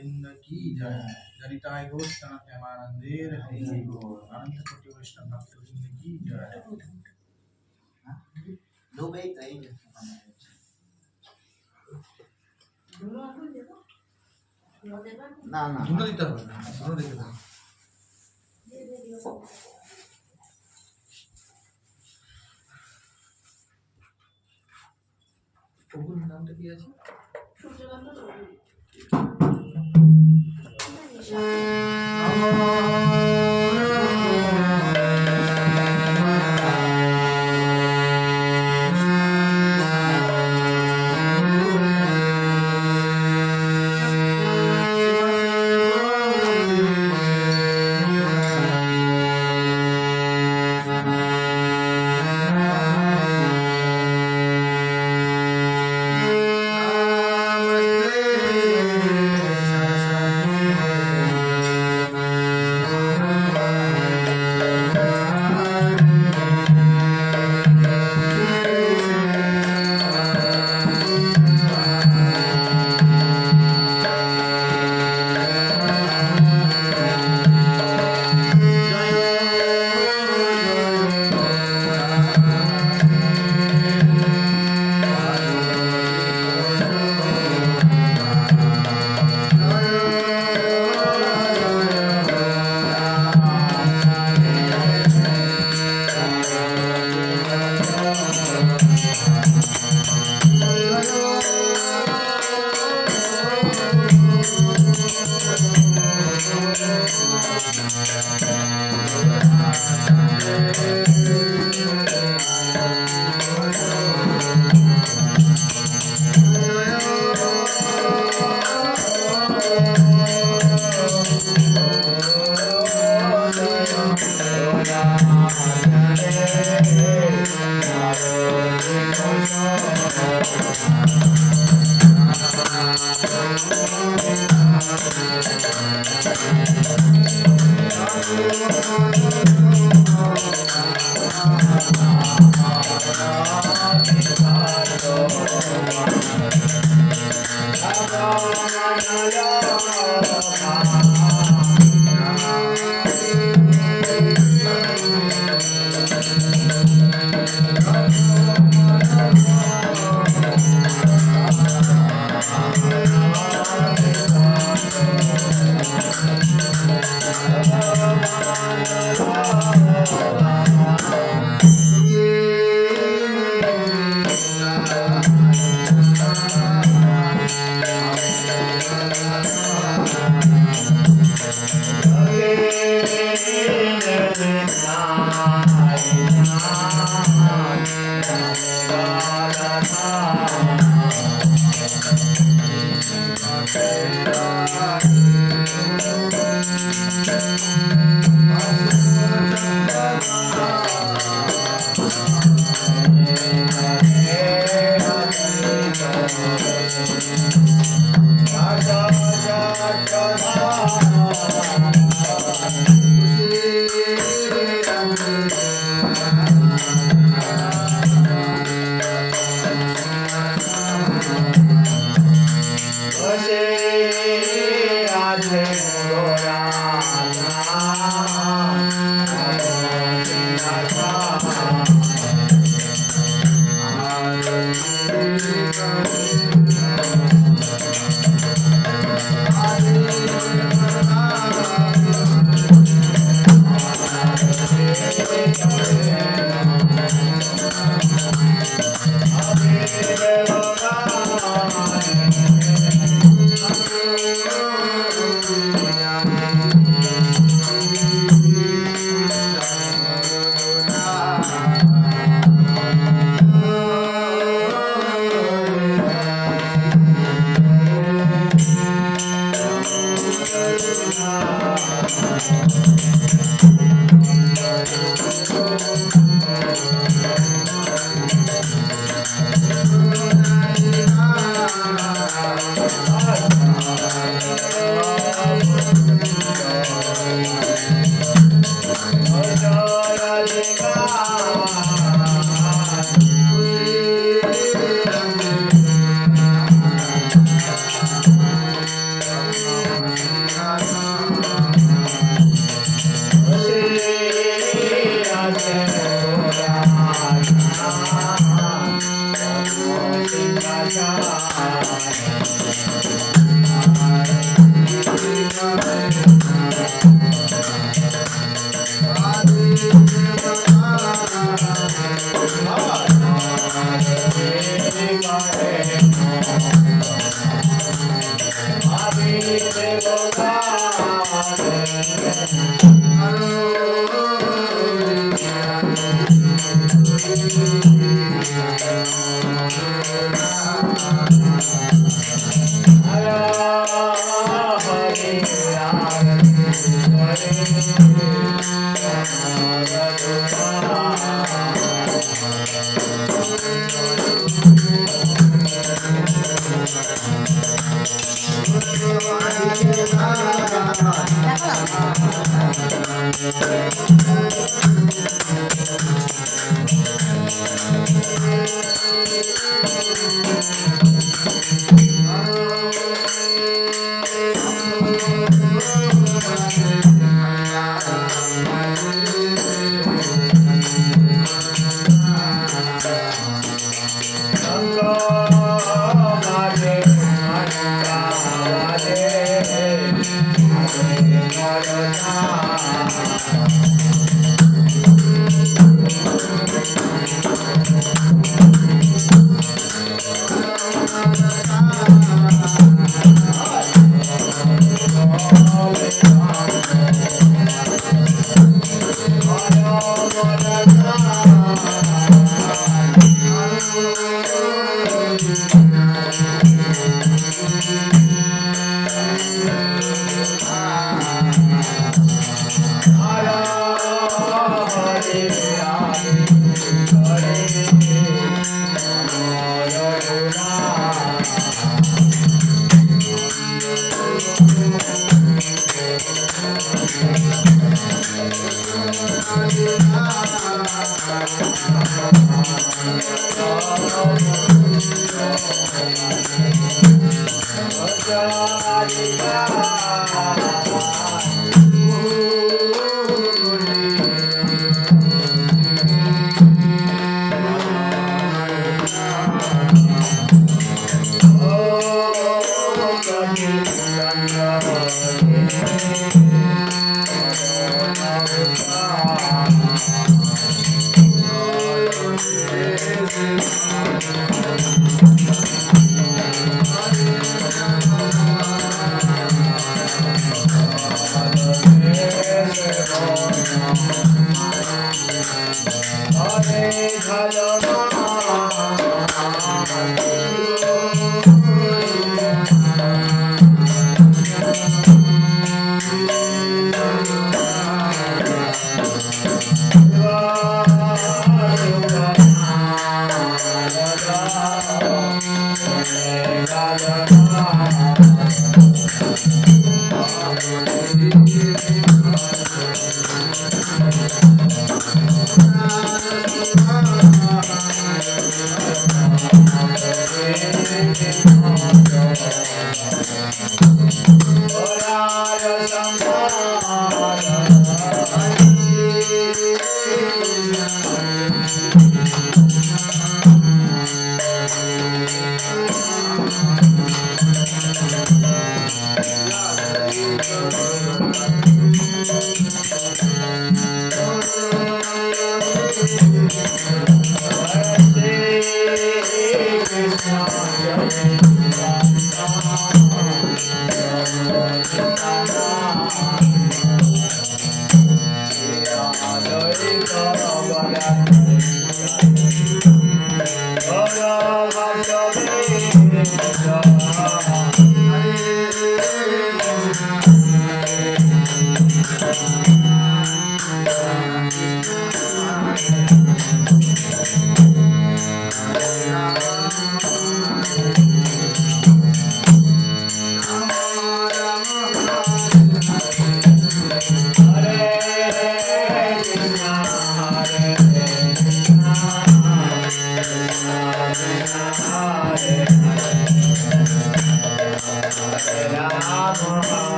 वृंद की जय। ललिताय गोस्वामी प्रेमानंदे हरि बोल। अनंत कोटि वैष्णव भक्त वृंद की जय। दो बेट है ना ना दोनों दिता है ना दोनों दिता है। প্রভুর নামটা কি আছে?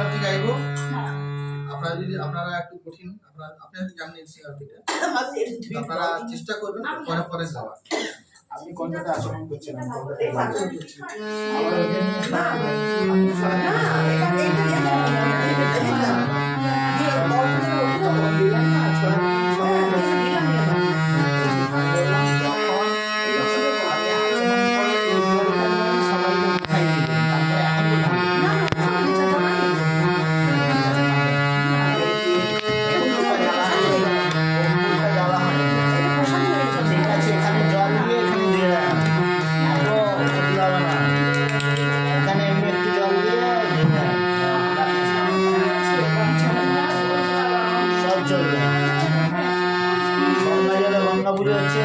আরতি গাইবো। আপনারা একটু কঠিন, আপনারা জানেন সিং আরতিটা, আপনারা চেষ্টা করবেন পরে পরে গাওয়া। আপনি কোনটাতে আচরণ করছেন? গঙ্গা পুজো হচ্ছে।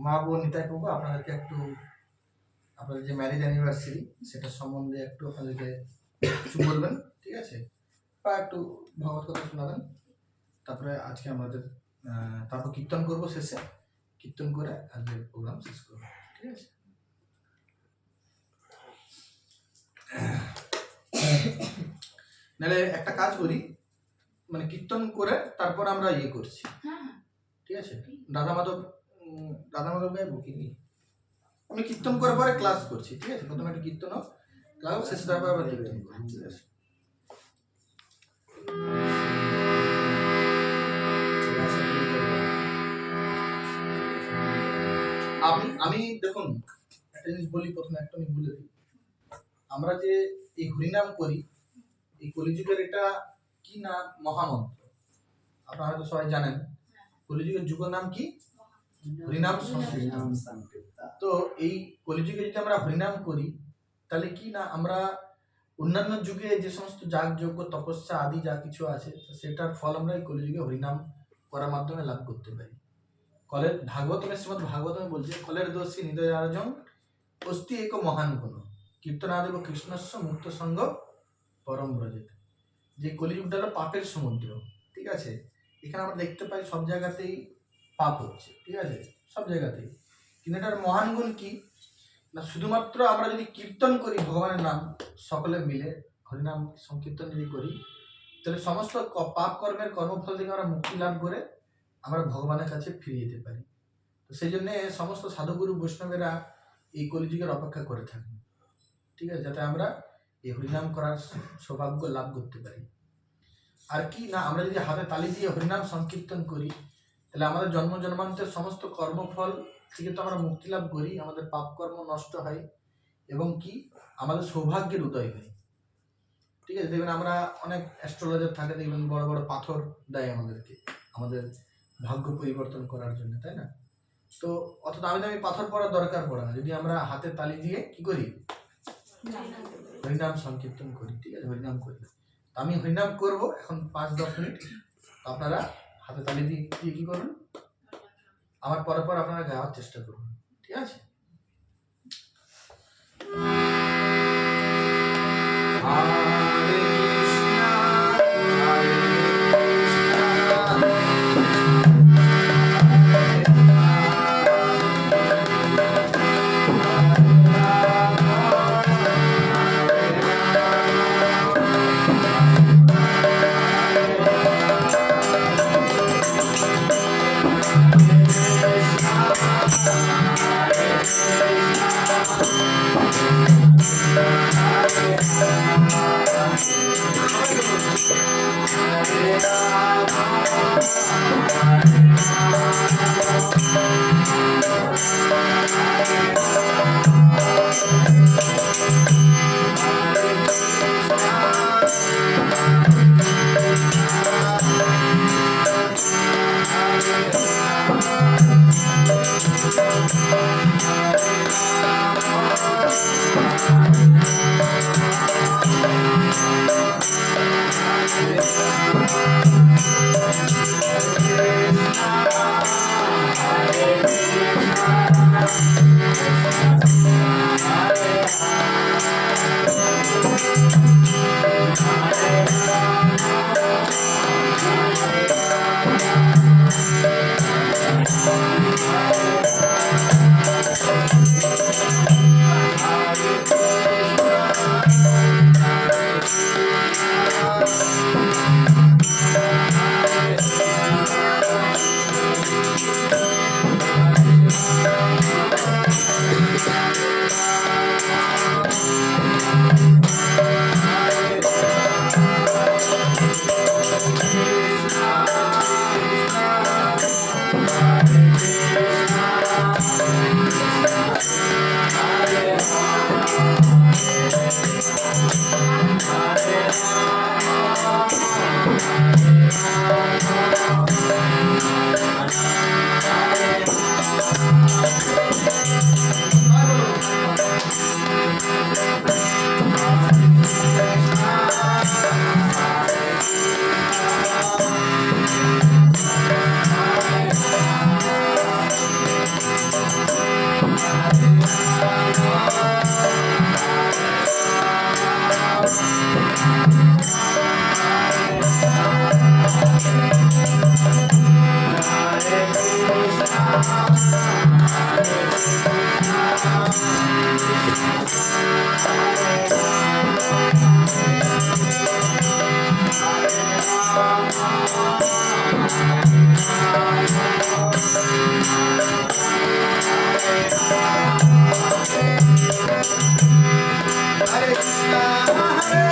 মা বোন নিতাই প্রভু আপনাদেরকে একটু আপনাদের যে ম্যারেজ অ্যানিভার্সারি সেটা সম্বন্ধে একটু আপনাদেরকে কিছু বলবেন, ঠিক আছে, বা একটু ভগবত কথা শোনাবেন। তারপরে আজকে আমাদের তারপর কীর্তন করবো, শেষে কীর্তন করে আজকে প্রোগ্রাম শেষ করবো, ঠিক আছে। নাহলে একটা কাজ করি, মানে কীর্তন করে তারপর আমরা ইয়ে করছি, ঠিক আছে। রাধা মাধব গাইবো কি আমি কীর্তন করার পরে ক্লাস করছি, ঠিক আছে। প্রথমে একটা কীর্তন হোক, ক্লাস শেষ তারপর আবার কীর্তন করবো, ঠিক আছে। আমি দেখুন একটা জিনিস বলি, প্রথমে একটা আমি বলে দিই, আমরা যে এই হরিনাম করি এই কলিযুগের এটা কি না মহামন্ত্র, আপনারা হয়তো সবাই জানেন। কলিযুগের যুগ নাম কি? হরিনাম সংকীর্তন। তো এই কলিযুগে যদি আমরা হরিনাম করি তাহলে কি না আমরা অন্যান্য যুগে যে সমস্ত যাগযজ্ঞ তপস্যা আদি যা কিছু আছে সেটার ফল আমরা এই কলিযুগে হরিনাম করার মাধ্যমে লাভ করতে পারি। কলের ভাগবতমে শ্রীমদ ভাগবতমে বলছে কলের দোষী হৃদয়ার্জন অস্তি এক মহান গুণ কীর্তনাদেব কৃষ্ণস্ব মুক্ত সঙ্গ পরম ব্রজেত। যে কলিযুগটা হলো পাপের সমুদ্র, ঠিক আছে। এখানে আমরা দেখতে পাই সব জায়গাতেই পাপ হচ্ছে, ঠিক আছে, সব জায়গাতেই। কিন্তু এটার মহান গুণ কি না, শুধুমাত্র আমরা যদি কীর্তন করি ভগবানের নাম সকলে মিলে হরিনাম সংকীর্তন যদি করি তাহলে সমস্ত পাপ কর্মের কর্মফল থেকে আমরা মুক্তি লাভ করে আমরা ভগবানের কাছে ফিরে যেতে পারি। তো সেই জন্য সমস্ত সাধুগুরু বৈষ্ণবেরা এই কলিযুগের অপেক্ষা করে থাকেন, ঠিক আছে, যাতে আমরা এই হরিনাম করার সৌভাগ্য লাভ করতে পারি। আর কি না, আমরা যদি হাতে তালি দিয়ে হরিনাম সংকীর্তন করি তাহলে আমাদের জন্ম জন্মান্তের সমস্ত কর্মফল থেকে তো আমরা মুক্তি লাভ করি, আমাদের পাপ কর্ম নষ্ট হয় এবং কি আমাদের সৌভাগ্যের উদয় হয়, ঠিক আছে। দেখবেন আমরা অনেক অ্যাস্ট্রোলজার থাকে, দেখবেন বড় বড় পাথর দেয় আমাদেরকে আমাদের ভাগ্য পরিবর্তন করার জন্য, তাই না। তো অত দামি দামি পাথর পড়ার দরকার পড়ে না যদি আমরা হাতে তালি দিয়ে কি করি হরিনাম সংকীর্তন করি, ঠিক আছে, হরিনাম করি। আমি হরিনাম করব এখন 5-10 মিনিট, আপনারা হাতে তালি দিয়ে কি করবেন, আমার পরে পর আপনারা গাওয়ার চেষ্টা করুন, ঠিক আছে? হরে কৃষ্ণ হরে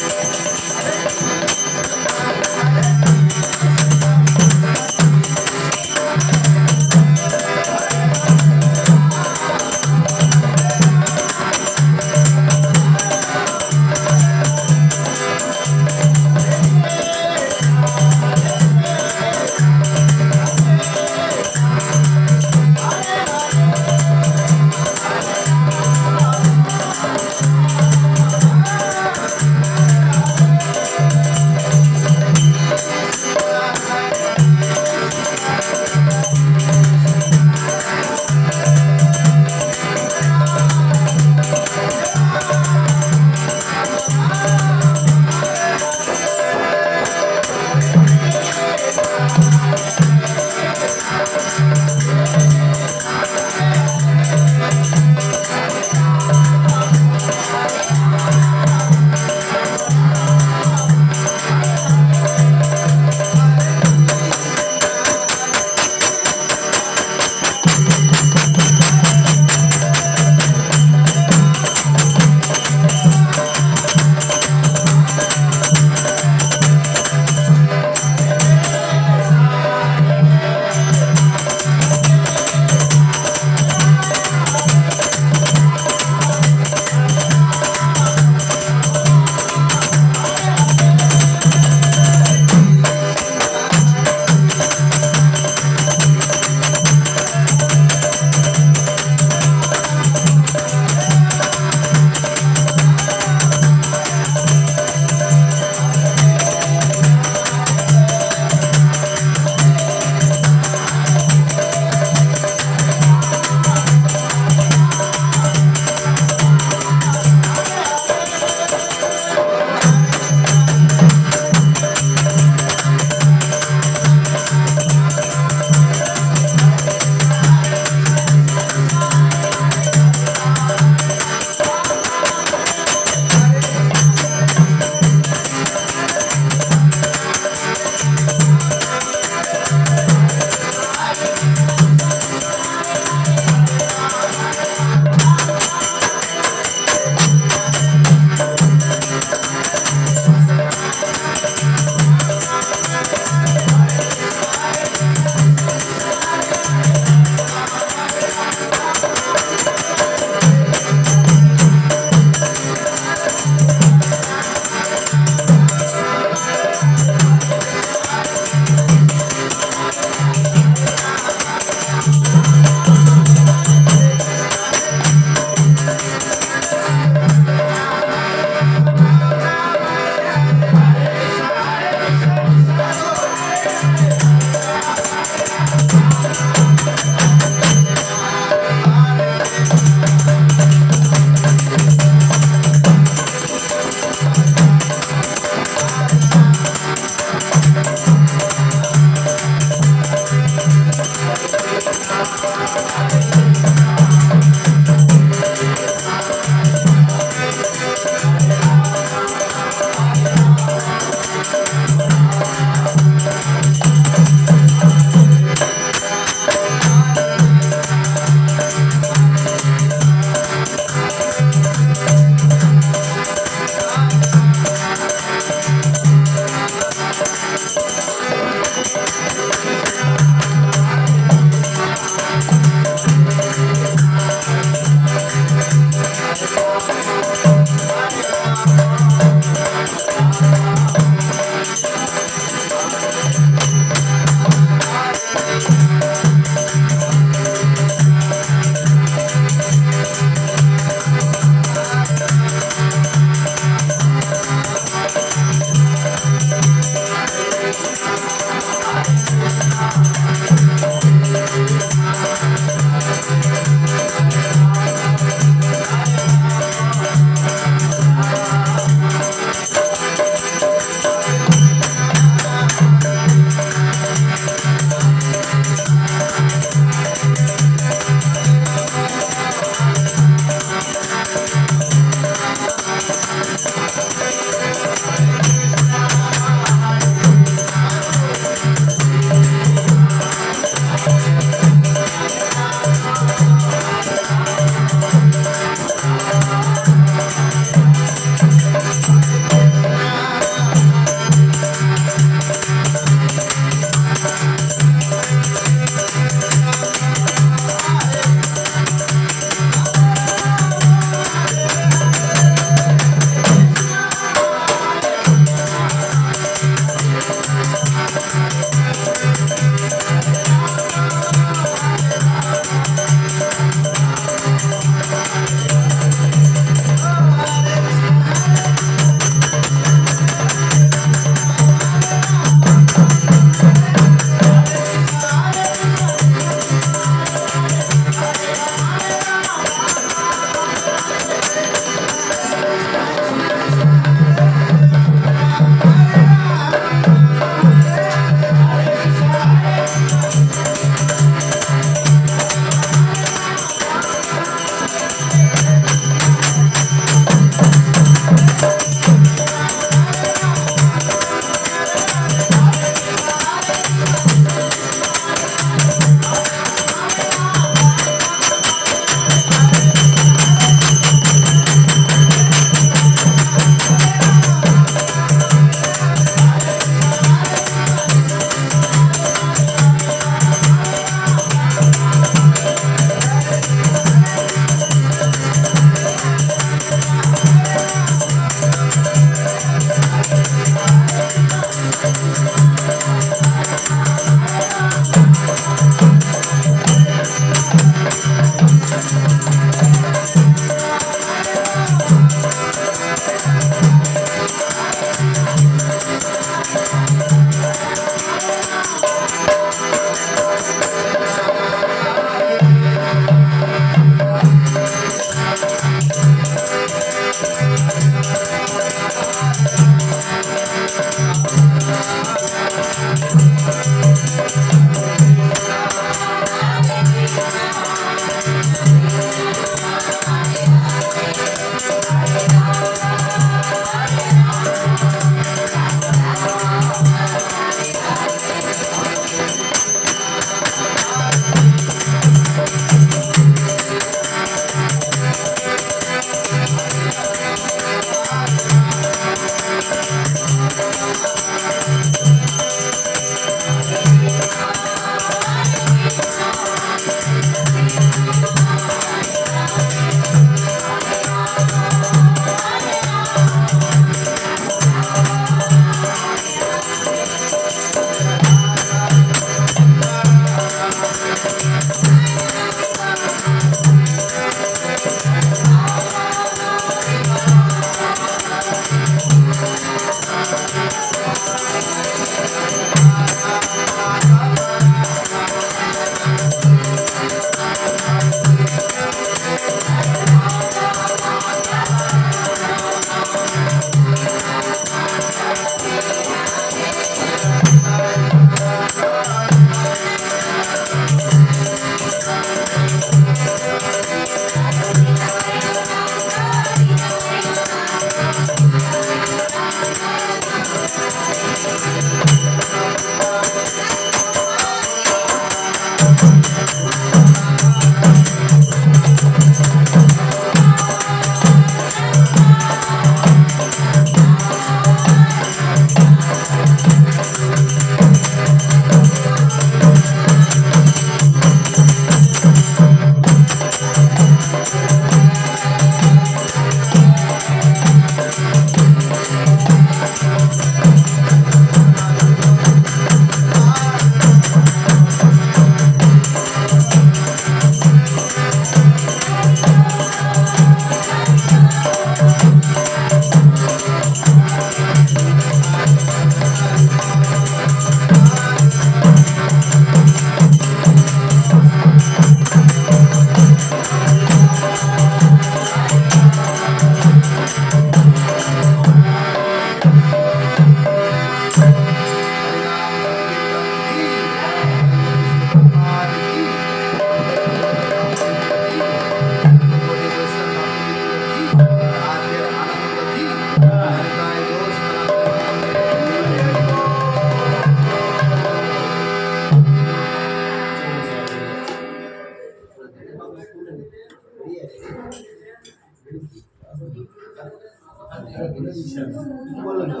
বলুন তো।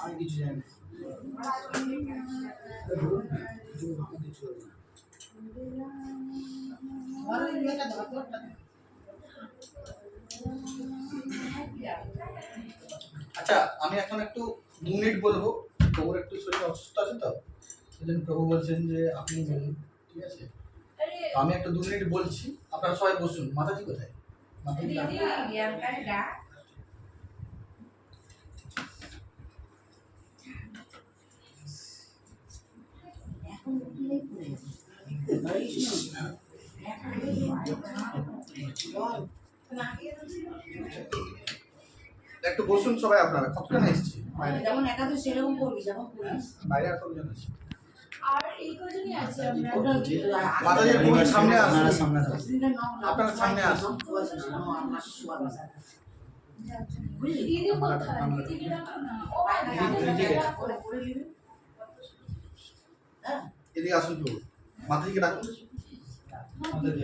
আমি কিছু জানি না। আচ্ছা, আমি এখন একটু 2 মিনিট বলবো। প্রভুর একটু শরীর অসুস্থ আছে তো, সেজন্য প্রভু বলছেন যে আপনি বলুন, ঠিক আছে? তো আমি একটা 2 মিনিট বলছি, আপনারা সবাই বসুন। মাতাজি কোথায়? মাতাজি একটু বসুন সবাই। আপনারা কতজন এসেছে বাইরে? যেমন একাদশ সেরকম করবি, যেমন করিস। বাইরে আর কতজন আছে? আর এই কজনই আছে আমরা। মাতাজি একটু সামনে আসুন। আপনারা সামনে থাকুন। আপনারা সামনে আসুন। দিদি কোথায়? দিদি ডাকো না। ও এদিকে আসুন প্রভু। মাতাজিকে ডাকুন। মাতাজি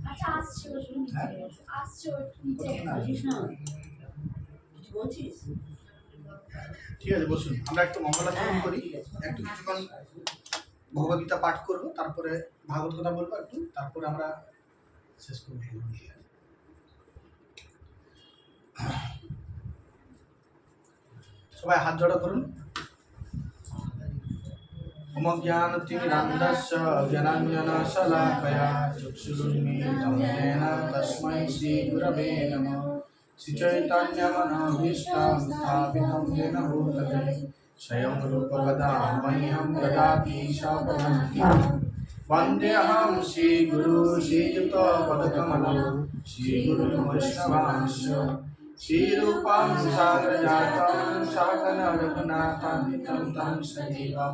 আচ্ছা আসছে ও নিচে গেছে। আসছে ও নিচে কিছু বলছিস? ঠিক আছে, বসুন। আমরা একটু মঙ্গলাচরণ করি, একটু কিছুক্ষণ ভগবদ্গীতা পাঠ করব, তারপরে ভাগবত কথা বলবো একটু, তারপরে আমরা শেষ করবো। সবাই হাত জড়ো করুন। ওম জ্ঞানতিমিরান্ধস্য জ্ঞানাঞ্জনশলাকয়া চক্ষুरुन्मीलितं येन तस्मै श्रीगुरवे नमः। श्रीचैतन्यमनोभीष्टं स्थापितं येन भूतले स्वयं रूपवदा मह्यं ददाति स्वपदं। वन्देऽहं श्रीगुरु श्रीयुतपदकमलं श्रीगुरुं वैष्णवांश्च श्रीरूपं साग्रजातं सहगण रघुनाथान्वितं तं सजीवं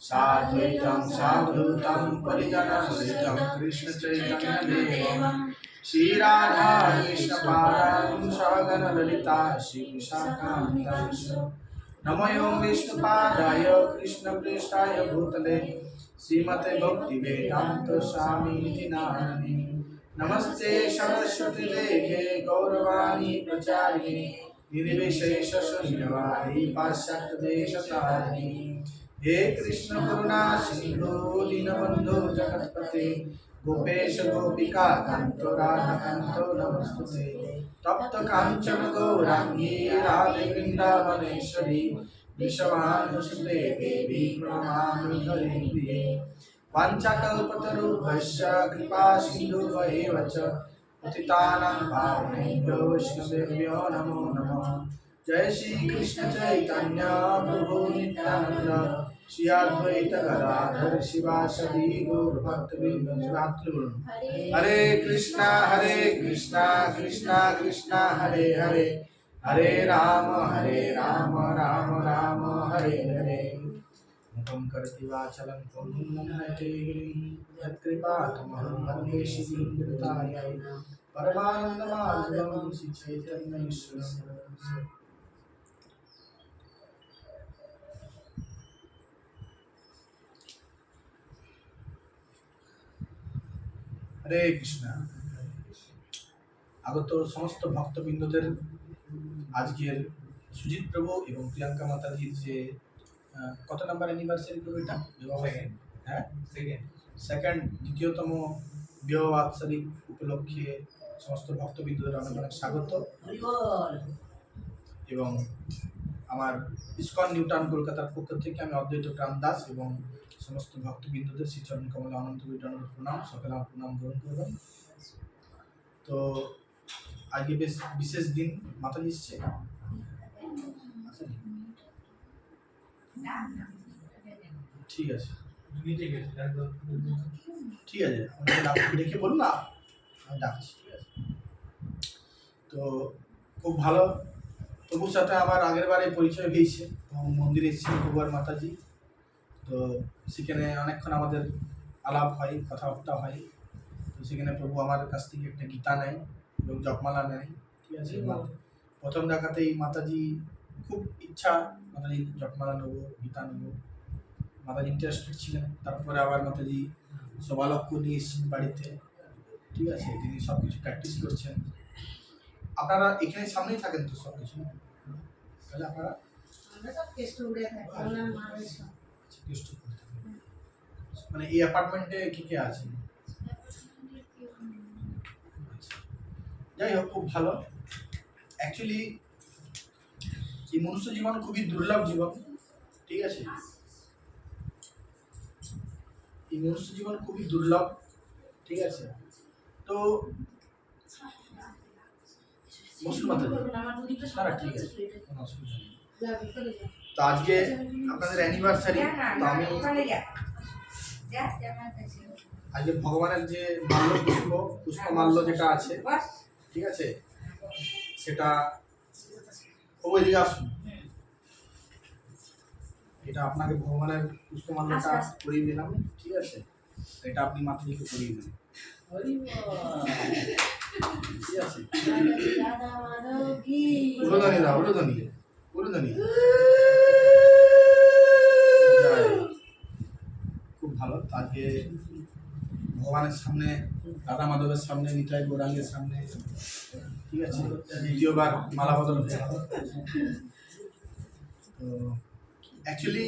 साद्वैतं सावधूतं परिजनसहितं कृष्णचैतन्यदेवं श्रीराधा कृष्णपादां सहगण ललिता श्रीविशाखान्वितांश्च नमो विष्णुपादाय कृष्णप्रेष्ठाय भूतले श्रीमते भक्तिवेदान्त स्वामी नामिने। नमस्ते सरस्वती देवे गौरवाणी प्रचारिणे निर्विशेषशून्यवादी पाश्चात्यदेशतारिणे। हे कृष्ण करुणा सिंधु दीनबन्धु जगत्पते गोपेश गोपिका कान्त राधाकान्त नमस्तुते। तप्त काञ्चन गौराङ्गी राधे वृन्दावनेश्वरी विश्वमानुसुते देवी प्रणमामि हरिप्रिये। वाञ्छाकल्पतरुभ्यश्च कृपा सिन्धुभ्येव च पतितानां पावनेभ्यो वैष्णवेभ्यो नमो नमः। जय श्री कृष्ण चैतन्य प्रभु नित्यानंद श्री अद्वैत गदाधर शिवासदि गौर भक्तवृंद। हरे कृष्णा कृष्णा कृष्णा हरे हरे, हरे राम राम राम हरे हरे। मुखं करोति वाचालं पङ्गुं लङ्घयते गिरिं यत्कृपातमहं वन्दे श्रीगुरुतायै परमानन्दमाधवं श्रीचैतन्यईश्वरम्। हरे कृष्णा। আগত সমস্ত ভক্তবৃন্দদের আজকের সুজিত প্রভু এবং প্রিয়াঙ্কা মাতাজির যে কত নাম্বার অ্যানিভার্সারি প্রভু এটা? হ্যাঁ, সেকেন্ড দ্বিতীয়তম বিবাহ বাৎসরিক উপলক্ষে সমস্ত ভক্তবৃন্দদের অনেক অনেক স্বাগত। এবং আমার ইসকন নিউটাউন কলকাতার পক্ষ থেকে আমি অদ্বৈত প্রাণ দাস এবং সমস্ত ভক্তবৃন্দদের শ্রীচরণ কমলে অনন্ত বিধানের প্রণাম, সকলে আমার প্রণাম গ্রহণ করবেন। তো আজকে বেশ বিশেষ দিন, মাতাজি এসছে? ঠিক আছে, ঠিক আছে, আমাকে দেখে বলুন না, আমি ডাকছি। ঠিক আছে, তো খুব ভালো। প্রভুর সাথে আমার আগের বারে পরিচয় হয়েছে এবং মন্দিরে এসেছি প্রভু আর মাতাজি। তো সেখানে অনেকক্ষণ আমাদের আলাপ হয়, কথাবার্তা হয়। তো সেখানে প্রভু আমার কাছ থেকে একটা গীতা নেয় এবং জপমালা নেয়। ঠিক আছে, প্রথম দেখাতেই মাতাজি খুব ইচ্ছা, মাতাজি জপমালা নেবো, গীতা নেবো। মাতাজি ইন্টারেস্টেড ছিলেন। তারপরে আবার মাতাজি শোভালক্ষ্য নিয়ে এসেছেন বাড়িতে। ঠিক আছে, তিনি সব কিছু প্র্যাকটিস করছেন। আপনারা এখানে সামনেই থাকেন তো সব কিছু, তাহলে আপনারা মানে এই অ্যাপার্টমেন্টে কে কে আছে? যাই হোক, খুব ভালো। অ্যাকচুয়ালি এই মনুষ্য জীবন খুবই দুর্লভ জীবন। ঠিক আছে, এই মনুষ্য জীবন খুবই দুর্লভ। ঠিক আছে, তো মুসলমানদের তারা ঠিক আছে, কোনো অসুবিধা নেই। তো আজকে আপনাদের অ্যানিভার্সারি, তো আমি আজকে ভগবানের যে মাল্য পুষ্পমাল্য যেটা আছে, ঠিক আছে, সেটা ওইদিকে আসুন, এটা আপনাকে ভগবানের পুষ্পমাল্যটা করিয়ে দিলাম। ঠিক আছে, এটা আপনি মাতাজিকে করিয়ে দিন। ঠিক আছে, উলুধ্বনি দাও, উলুধ্বনি, উলুধ্বনি। খুব ভালো। আজকে ভগবানের সামনে, রাধা মাধবের সামনে, নিতাই গৌরাঙ্গের সামনে, ঠিক আছে, দ্বিতীয়বার মালা বদল হয়ে গেল। তো অ্যাকচুয়ালি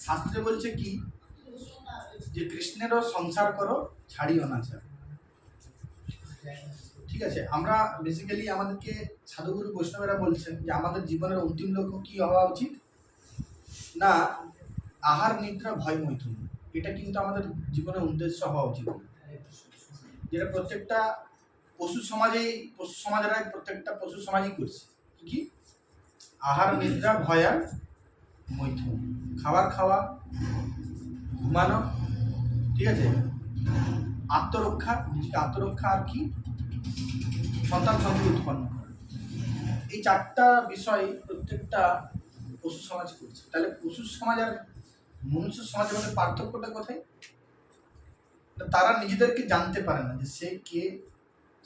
শাস্ত্রে বলছে কি, যে কৃষ্ণেরও সংসার করো, ছাড়িও না ছাড়। ঠিক আছে, আমরা বেসিক্যালি আমাদেরকে সাধুগুরু বৈষ্ণবেরা বলছেন যে আমাদের জীবনের অন্তিম লক্ষ্য কি হওয়া উচিত না, আহার নিদ্রা ভয় মৈথুন। এটা কিন্তু আমাদের জীবনের উদ্দেশ্য হওয়া উচিত, যেটা প্রত্যেকটা পশু সমাজেরা প্রত্যেকটা পশু সমাজই করছে। কি আহার নিদ্রা ভয় আর মৈথুন, খাবার খাওয়া, ঘুমানো, ঠিক আছে, আত্মরক্ষা, নিজেকে আত্মরক্ষা, আর কি সন্তান সন্ততি উৎপন্ন করা। এই চারটা বিষয় প্রত্যেকটা পশু সমাজ করছে। তাহলে পশু সমাজ আর মনুষ্য সমাজের মধ্যে পার্থক্যটা কোথায়? তারা নিজেদেরকে জানতে পারে না যে সে কে,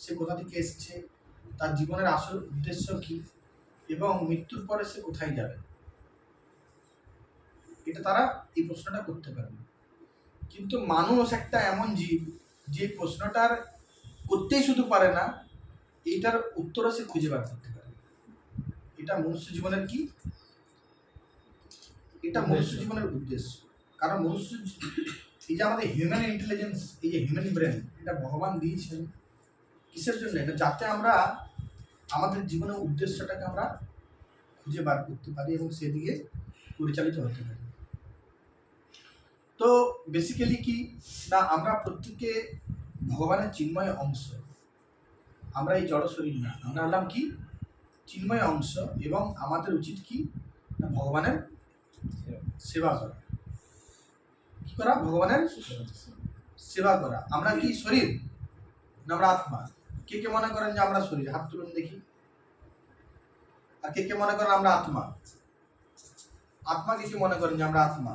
সে কোথা থেকে এসছে, তার জীবনের আসল উদ্দেশ্য কি, এবং মৃত্যুর পরে সে কোথায় যাবে। এটা তারা এই প্রশ্নটা করতে পারে না। কিন্তু মানুষ একটা এমন জীব যে প্রশ্নটার করতেই শুধু পারে না, এইটার উত্তরও সে খুঁজে বার করতে পারে। এটা মনুষ্য জীবনের কি, এটা মনুষ্য জীবনের উদ্দেশ্য। কারণ মনুষ্য, এই যে আমাদের হিউম্যান ইন্টেলিজেন্স, এই যে হিউম্যান ব্রেন, এটা ভগবান দিয়েছেন কিসের জন্য? এটা যাতে আমরা আমাদের জীবনের উদ্দেশ্যটাকে আমরা খুঁজে বার করতে পারি এবং সেদিকে পরিচালিত হতে পারি। তো বেসিক্যালি কি না, আমরা প্রত্যেকে ভগবানের চিন্ময় অংশ। আমরা এই জড় শরীর না, আমরা হলাম কি চিন্ময় অংশ, এবং আমাদের উচিত কি না ভগবানের সেবা করা। কি করা? ভগবানের সেবা করা। আমরা কি শরীর না আমরা আত্মা? কে কে মনে করেন যে আমরা শরীর? হাত তুলুন দেখি। আর কে কে মনে করেন আমরা আত্মা? আত্মা কে কে মনে করেন যে আমরা আত্মা?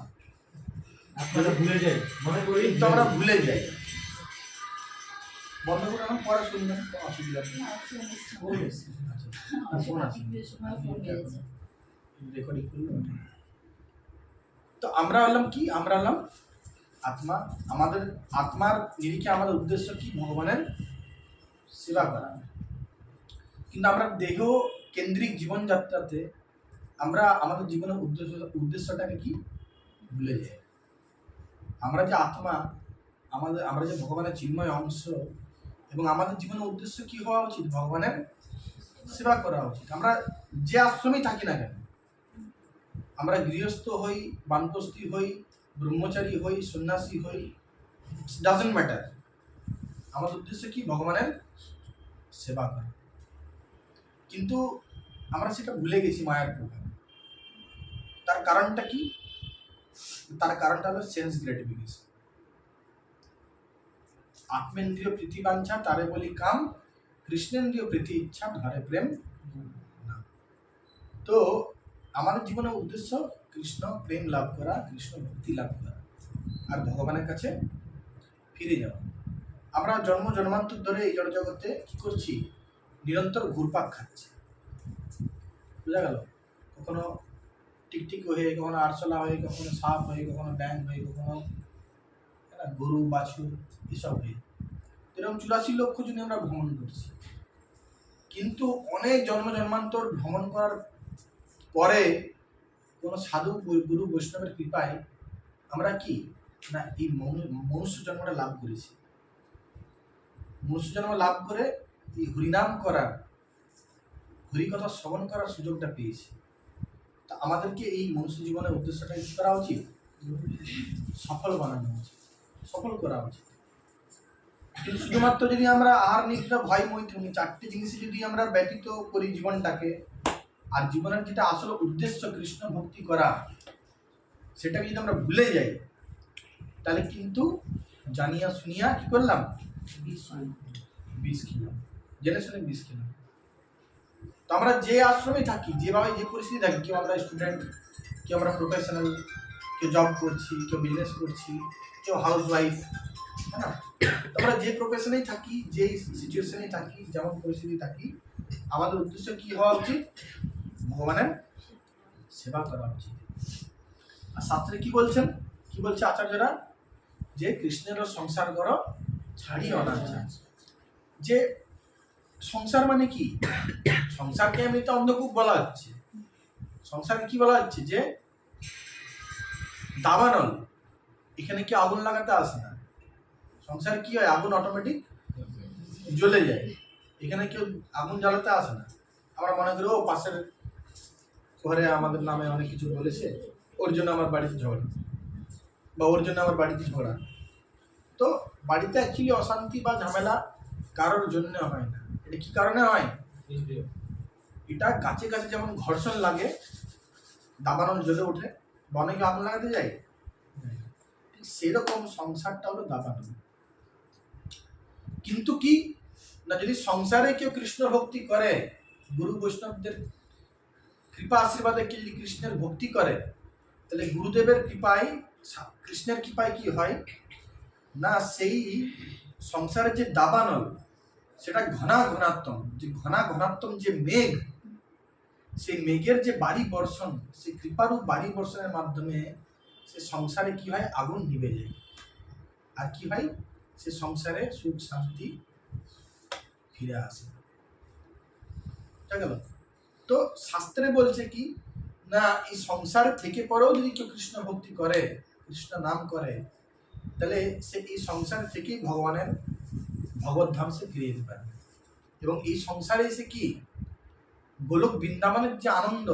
আপনারা ভুলে যাই, মনে করি কিন্তু আমরা ভুলে যাই। বন্ধ করে আমার পরে শুনবেন, অসুবিধা নেই। রেকর্ডিং করলে তো আমরা হলাম কি, আমরা হলাম আত্মা। আমাদের আত্মার নিরিখে আমাদের উদ্দেশ্য কি? ভগবানের সেবা করা। কিন্তু আমরা দেহ কেন্দ্রিক জীবনযাত্রাতে আমরা আমাদের জীবনের উদ্দেশ্যটাকে কি ভুলে যাই। আমরা যে আত্মা, আমরা যে ভগবানের চিন্ময় অংশ, এবং আমাদের জীবনের উদ্দেশ্য কি হওয়া উচিত? ভগবানের সেবা করা উচিত। আমরা যে আশ্রমেই থাকি না কেন, আমরা গৃহস্থ হই, বানপ্রস্থী হই, ব্রহ্মচারী হই, সন্ন্যাসী হই, ডাজন্ট ম্যাটার, আমাদের উদ্দেশ্য কি? ভগবানের সেবা করা। কিন্তু আমরা সেটা ভুলে গেছি মায়ার প্রভাবে। তার কারণটা কি? তার কারণটা হলো সেন্স গ্রেটিফিকেশন। আত্মেন্দ্রিয় প্রীতি বাঞ্ছা তারে বলি কাম, কৃষ্ণেন্দ্রিয় প্রীতি ইচ্ছা ধরে প্রেম না। তো আমাদের জীবনের উদ্দেশ্য কৃষ্ণ প্রেম লাভ করা, কৃষ্ণ ভক্তি লাভ করা, আর ভগবানের কাছে ফিরে যাওয়া। আমরা জন্ম জন্মান্তর ধরে এই জড় জগতে কি করছি? নিরন্তর ঘুরপাক খাচ্ছি। বোঝা গেল? কখনো টিকটিক হয়ে, কখনো আরশোলা হয়ে, কখনো সাপ হয়ে, কখনো ব্যাং হয়ে, কখনো গরু বাছুর এসব হয়ে, এরকম 84 লক্ষ জনে আমরা ভ্রমণ করছি। কিন্তু অনেক জন্ম জন্মান্তর ভ্রমণ করার পরে কোনো সাধু গুরু বৈষ্ণবের কৃপায় আমরা কি না এই মনুষ্য জন্মটা লাভ করেছি। মনুষ্য জন্ম লাভ করে এই হরিনাম করার, হরিকথা শ্রবণ করার সুযোগটা পেয়েছি। তা আমাদেরকে এই মনুষ্য জীবনের উদ্দেশ্যটা কি করা উচিত? সফল বানানো উচিত, সফল করা উচিত। কিন্তু শুধুমাত্র যদি আমরা আহার নিদ্রা ভয় মৈথুন 4টে জিনিসে যদি আমরা ব্যতীত করি জীবনটাকে, আর জীবনের যেটা আসলে উদ্দেশ্য কৃষ্ণ ভক্তি করা, সেটাকে যদি আমরা ভুলে যাই, তাহলে কিন্তু জানিয়া শুনিয়া কি করলাম? বিষ খেলাম, জেনে শুনে বিষ খেলাম। তো আমরা যে আশ্রমে থাকি, যেভাবে যে পরিস্থিতি থাকি, কেউ আমরা স্টুডেন্ট, কেউ আমরা প্রফেশনাল, কেউ জব করছি, কেউ বিজনেস করছি, কেউ হাউস ওয়াইফ, হ্যাঁ না? আমরা যে প্রফেশনেই থাকি, যে সিচুয়েশনে থাকি, যেমন পরিস্থিতি থাকি, আমাদের উদ্দেশ্য কি হওয়া উচিত? ভগবানের সেবা করা উচিত। আর শাস্ত্রে কি বলছেন? কি বলছে আচার্যরা? যে কৃষ্ণেরও সংসার করো ছাড়ি অনাচার। যে সংসার মানে কি? সংসারকে এমনিতে অন্ধকূপ বলা হচ্ছে। সংসারকে কি বলা হচ্ছে? যে দাবানল, এখানে কি আগুন লাগাতে আসে না। সংসারে কি হয়? আগুন অটোমেটিক জ্বলে যায়। এখানে কেউ আগুন জ্বালাতে আসে না। আমরা মনে করি ও পাশের ঘরে আমাদের নামে অনেক কিছু বলেছে, ওর জন্য আমার বাড়িতে ঝগড়া, বা ওর জন্য আমার বাড়িতে ঝগড়া। তো বাড়িতে অ্যাকচুয়ালি অশান্তি বা ঝামেলা কারোর জন্য হয় না। এটা কি কারণে হয়? এটা গাছে গাছে যেমন ঘর্ষণ লাগে, দাবানল জ্বলে ওঠে, বনে কি আগুন লাগাতে যায়? ঠিক সেরকম সংসারটা হলো দাবানল। কিন্তু কি না, যদি সংসারে কেউ কৃষ্ণ ভক্তি করে, গুরু বৈষ্ণবদের কৃপা আশীর্বাদে কেউ যদি কৃষ্ণের ভক্তি করে, তাহলে গুরুদেবের কৃপায়, কৃষ্ণের কৃপায় কি হয় না, সেই সংসারের যে দাবানল, সেটা ঘনাত্ম যে মেঘ, সেই মেঘের যে বাড়ি বর্ষণ, সেই কৃপারূপ বাড়ি বর্ষণের মাধ্যমে সে সংসারে কি হয়? আগুন নিভে যায়। আর কি হয়? সে সংসারে সুখ শান্তি ফিরে আসে। বুঝা গেল? তো শাস্ত্রে বলছে কি না, এই সংসার থেকে পরেও যদি কেউ কৃষ্ণ ভক্তি করে, কৃষ্ণ নাম করে, তাহলে সে এই সংসার থেকেই ভগবানের ভগবত ধাম সে ফিরে যেতে পারবে। এবং এই সংসারে এসে কি গোলক বৃন্দাবনের যে আনন্দ,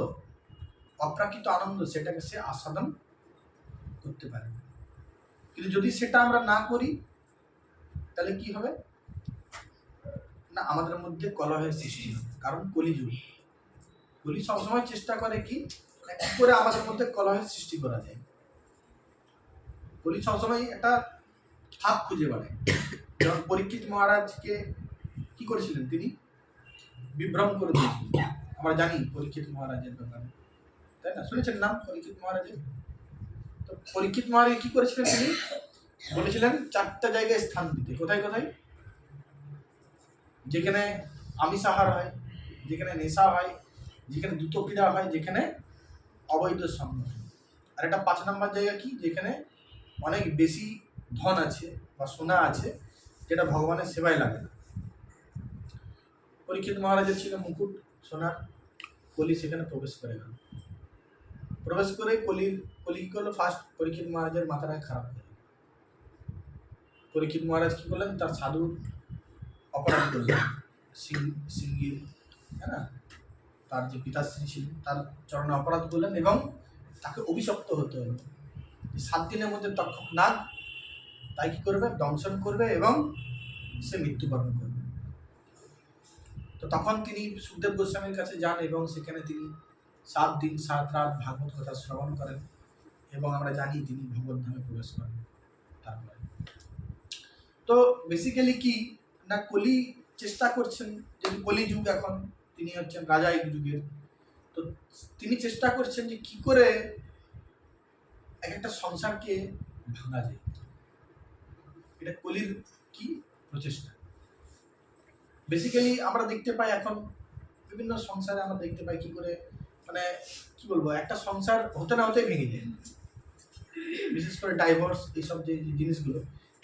অপ্রাকৃত আনন্দ, সেটাকে সে আস্বাদন করতে পারবে। কিন্তু যদি সেটা আমরা না করি, তাহলে কি হবে না, আমাদের মধ্যে কলহের সৃষ্টি হবে। কারণ কলিযুগ, কলি সবসময় চেষ্টা করে কি করে আমাদের মধ্যে কলহের সৃষ্টি করা যায়। কলি সবসময় একটা ফাঁক খুঁজে বেড়ায়। যেমন পরীক্ষিত মহারাজকে কি করেছিলেন? তিনি বিভ্রম করে দিয়েছিলেন। আমরা জানি পরীক্ষিত মহারাজের ব্যাপারে, তাই না? শুনেছেন নাম পরীক্ষিত মহারাজের? তো পরীক্ষিত মহারাজ কি করেছিলেন? তিনি বলেছিলেন 4টা জায়গায় স্থান দিতে। কোথায় কোথায়? যেখানে আমিষ আহার হয়, যেখানে নেশা হয়, যেখানে দ্রুত পীড়া হয়, যেখানে অবৈধ সঙ্গ হয়। আর একটা 5 নম্বর জায়গা কি? যেখানে অনেক বেশি ধন আছে বা সোনা আছে, যেটা ভগবানের সেবায় লাগে না। পরীক্ষিত মহারাজের ছিল মুকুট সোনার। কলি সেখানে প্রবেশ করে গেল। প্রবেশ করে কলি কি করলো? ফার্স্ট পরীক্ষিত মহারাজের মাথাটা খারাপ হয়ে গেল। পরীক্ষিত মহারাজ কি করলেন? তার সাধুর অপরাধ করলেন, সিঙ্গিল, হ্যাঁ না, তার যে পিতাশ্রী ছিলেন তার চরণে অপরাধ করলেন এবং তাকে অভিশপ্ত হতে হলো 7 দিনের মধ্যে তক্ষক নাগ তাই কি করবে, দংশন করবে এবং সে মৃত্যুবরণ করবে। তো তখন তিনি সুখদেব গোস্বামীর কাছে যান এবং সেখানে তিনি 7 দিন 7 রাত ভাগবত কথা শ্রবণ করেন এবং আমরা জানি তিনি ভগবত ধামে প্রবেশ করেন। তারপরে তো বেসিক্যালি কি না, কলি চেষ্টা করছেন, যেহেতু কলি যুগ এখন, তিনি হচ্ছেন রাজা এই যুগের, তো তিনি চেষ্টা করছেন যে কি করে এক একটা সংসারকে ভাঙা যায়। এটা কলির কি প্রচেষ্টা। বেসিক্যালি আমরা দেখতে পাই এখন বিভিন্ন সংসারে আমরা দেখতে পাই কি করে, মানে কি বলবো, একটা সংসার হতে না হতেই ভেঙে যায়। বিশেষ করে ডাইভোর্স, এইসব যে জিনিসগুলো,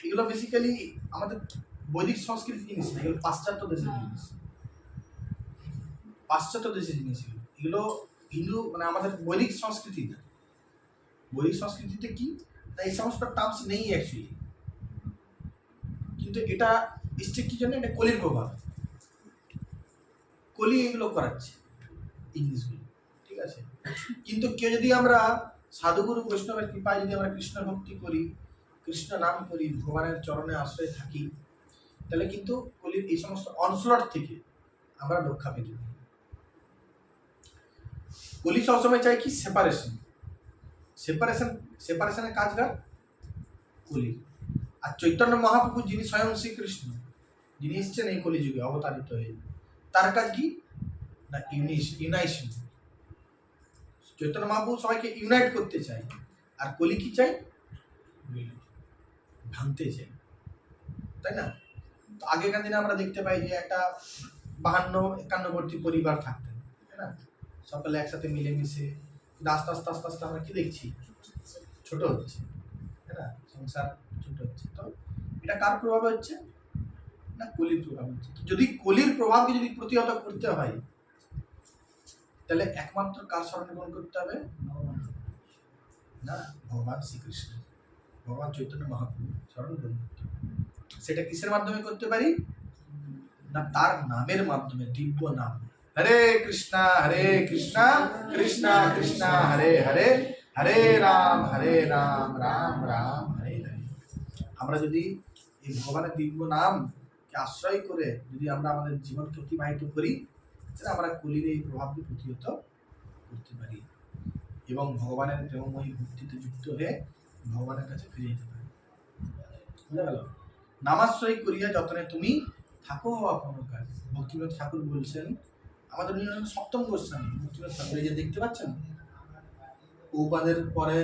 এগুলো বেসিক্যালি আমাদের বৈদিক সংস্কৃতির জিনিস না, এগুলো পাশ্চাত্য দেশের জিনিস, পাশ্চাত্য দেশের জিনিস এগুলো হিন্দু মানে আমাদের বৈদিক সংস্কৃতি না। বৈদিক সংস্কৃতিতে কি না এই সমস্ত টার্মস নেই অ্যাকচুয়ালি, কিন্তু এটা এসছে কি জন্য, এটা কলির প্রভাব, কলি এগুলো করাচ্ছে এই জিনিসগুলো, ঠিক আছে। কিন্তু কেউ যদি আমরা সাধুগুরু বৈষ্ণবের কৃপায় যদি আমরা কৃষ্ণ ভক্তি করি, কৃষ্ণ নাম করি, ভগবানের চরণে আশ্রয় থাকি, তাহলে কিন্তু কলির এই সমস্ত অনস্লট থেকে আমরা রক্ষা পেতে পারি। কলি সবসময় চাই কি সেপারেশন, সেপারেশনের কাজগার কলির। আর চৈতন্য মহাপ্রভু যিনি স্বয়ং শ্রীকৃষ্ণ, যিনি এসছেন এই কলিযুগে অবতারিত হয়ে, তার কাজ কি না ইউনাইশন। চৈতন্য মহাপ্রভু সবাইকে ইউনাইট করতে চাই, আর কলি কি চাই, ভাঙতে চাই, তাই না। তো আগেকার দিনে আমরা দেখতে পাই যে একটা 52-51 পরিবার থাকতেন, তাই না, সকলে একসাথে মিলেমিশে। আস্তে আস্তে আস্তে আস্তে আমরা কি দেখছি, ছোট হচ্ছে, তাই না, সংসার ছোট হচ্ছে। তো এটা কার প্রভাবে হচ্ছে না, কলির প্রভাব হচ্ছে। যদি কলির প্রভাবকে যদি প্রতিহত করতে হয়, তাহলে একমাত্র কার স্মরণ গ্রহণ করতে হবে না, ভগবান শ্রীকৃষ্ণ, ভগবান চৈতন্য মহাপ্রভু স্মরণ গ্রহণ করতে হবে। সেটা কিসের মাধ্যমে করতে পারি না, তার নামের মাধ্যমে, দিব্য নাম। হরে কৃষ্ণা কৃষ্ণ কৃষ্ণ হরে হরে, হরে রাম রাম রাম হরে হরে। আমরা যদি এই ভগবানের দিব্য নামকে আশ্রয় করে যদি আমরা আমাদের জীবনকে অতিবাহিত করি, তাহলে আমরা কলির এই প্রভাবকে প্রতিহত করতে পারি এবং ভগবানের প্রেমময়ী ভক্তিতে যুক্ত হয়ে ভগবানের কাছে ফিরে যেতে পারি। বুঝা গেল? নামাশ্রয় করিয়া যতনে তুমি থাকো আপন কাজ। ভক্তিবিনোদ ঠাকুর বলছেন, আমাদের সপ্তম গোস্বামী ভক্তিবিনোদ ঠাকুর, এই যে দেখতে পাচ্ছেন উপাদের পরে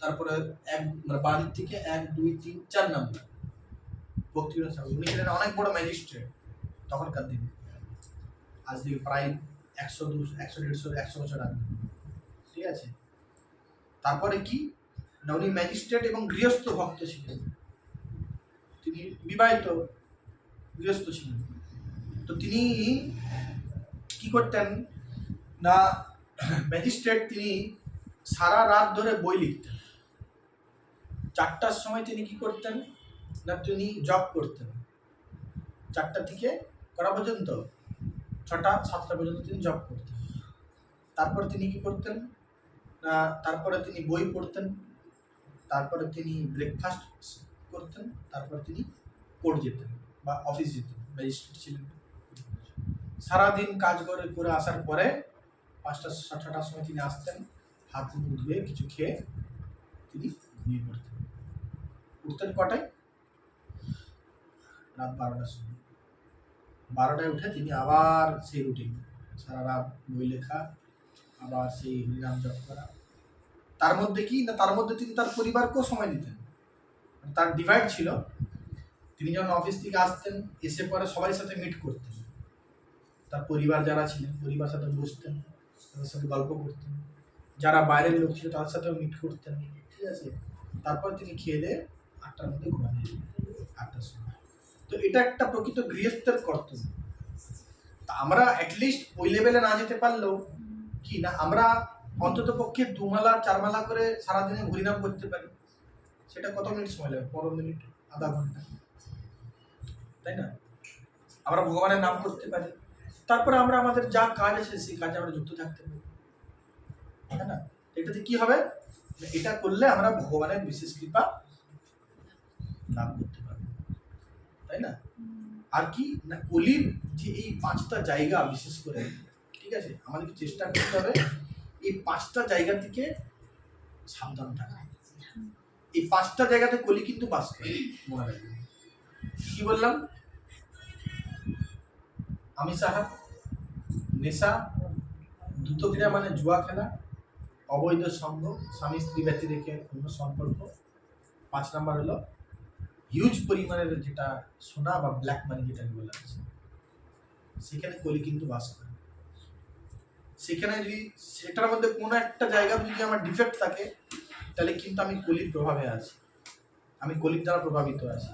তারপরে এক মানে বাড়ির থেকে 1, 2, 3, 4 নাম্বার ভক্তিবিনোদ ঠাকুর। উনি ছিলেন অনেক বড় ম্যাজিস্ট্রেট তখনকার দিনে, আজ থেকে প্রায় 100, 200, 100, 150, 100 বছর আগে, ঠিক আছে। তারপরে কি না, উনি ম্যাজিস্ট্রেট এবং গৃহস্থ ভক্ত ছিলেন, তিনি বিবাহিত গৃহস্থ ছিলেন। তো তিনি কি করতেন না, ম্যাজিস্ট্রেট, তিনি সারা রাত ধরে বই লিখতেন। 4টার সময় তিনি কি করতেন না, তিনি জব করতেন, 4টা থেকে করা পর্যন্ত, 6টা 7টা পর্যন্ত তিনি জব করতেন। তারপর তিনি কি করতেন না, তারপরে তিনি বই পড়তেন, তারপরে তিনি ব্রেকফাস্ট করতেন, তারপর তিনি কোর্ট যেতেন বা অফিস যেতেন, ম্যাজিস্ট্রেট ছিলেন। সারাদিন কাজ করে আসার পরে 5টা 6টার সময় তিনি আসতেন, হাত মুখ ধুয়ে কিছু খেয়ে তিনি ঘুমিয়ে পড়তেন। উঠতেন কটায়, রাত 12টার সময়। 12টায় উঠে তিনি আবার সেই রুটিন, সারা রাত বই লেখা, আবার সেই হরিনাম জপ করা। তার মধ্যে কি না, তার মধ্যে তিনি তার পরিবারকেও সময় দিতেন। তার ডিভাইড ছিল, তিনি যখন অফিস থেকে আসতেন, এসে পরে সবার সাথে মিট করতেন, তার পরিবার যারা ছিলেন পরিবার সাথে বসতেন, তাদের সাথে গল্প করতেন, যারা বাইরের লোক ছিল তাদের সাথেও মিট করতেন, ঠিক আছে। তারপর তিনি খেয়ে দিয়ে 8টার মধ্যে ঘুমাতে যেতেন, 8টার সময়। তো এটা একটা প্রকৃত গৃহস্থের কর্তব্য। তা আমরা অ্যাটলিস্ট ওই লেভেলে না যেতে পারলেও কি না, আমরা অন্তত পক্ষে 2 মালা 4 মালা করে সারাদিনে হরিনাম করতে পারি। সেটা কত মিনিট সময় লাগবে, 15 মিনিট, আধা ঘন্টা, তাই না। আমরা ভগবানের নাম করতে পারি, তারপরে আমরা আমাদের যা কাজ আছে সেই কাজে আমরা যুক্ত থাকতে পারি, তাই না? এটাতে কি হবে, এটা করলে আমরা ভগবানের বিশেষ কৃপা লাভ করতে পারবো, তাই না? আর কি না, কলির যে এই 5টা জায়গা বিশেষ করে, ঠিক আছে, আমাদেরকে চেষ্টা করতে হবে এই 5টা জায়গা থেকে সাবধান থাকা। এই 5টা জায়গাতে কলি কিন্তু বাস করে, মনে রাখবেন। কি বললাম? আমিষাহার, নেশা, দ্রুতক্রিয়া মানে জুয়া খেলা, অবৈধ সঙ্গ, স্বামী স্ত্রী ব্যক্তি রেখে অন্য সম্পর্ক, 5 নাম্বার হলো হিউজ পরিমাণের যেটা সোনা বা ব্ল্যাক মানি যেটাকে বলা হচ্ছে, সেখানে কলি কিন্তু বাস করে। সেখানে যদি সেটার মধ্যে কোনো একটা জায়গা যদি আমার ডিফেক্ট থাকে, তাহলে কিন্তু আমি কলির প্রভাবে আছি, আমি কলির দ্বারা প্রভাবিত আছি,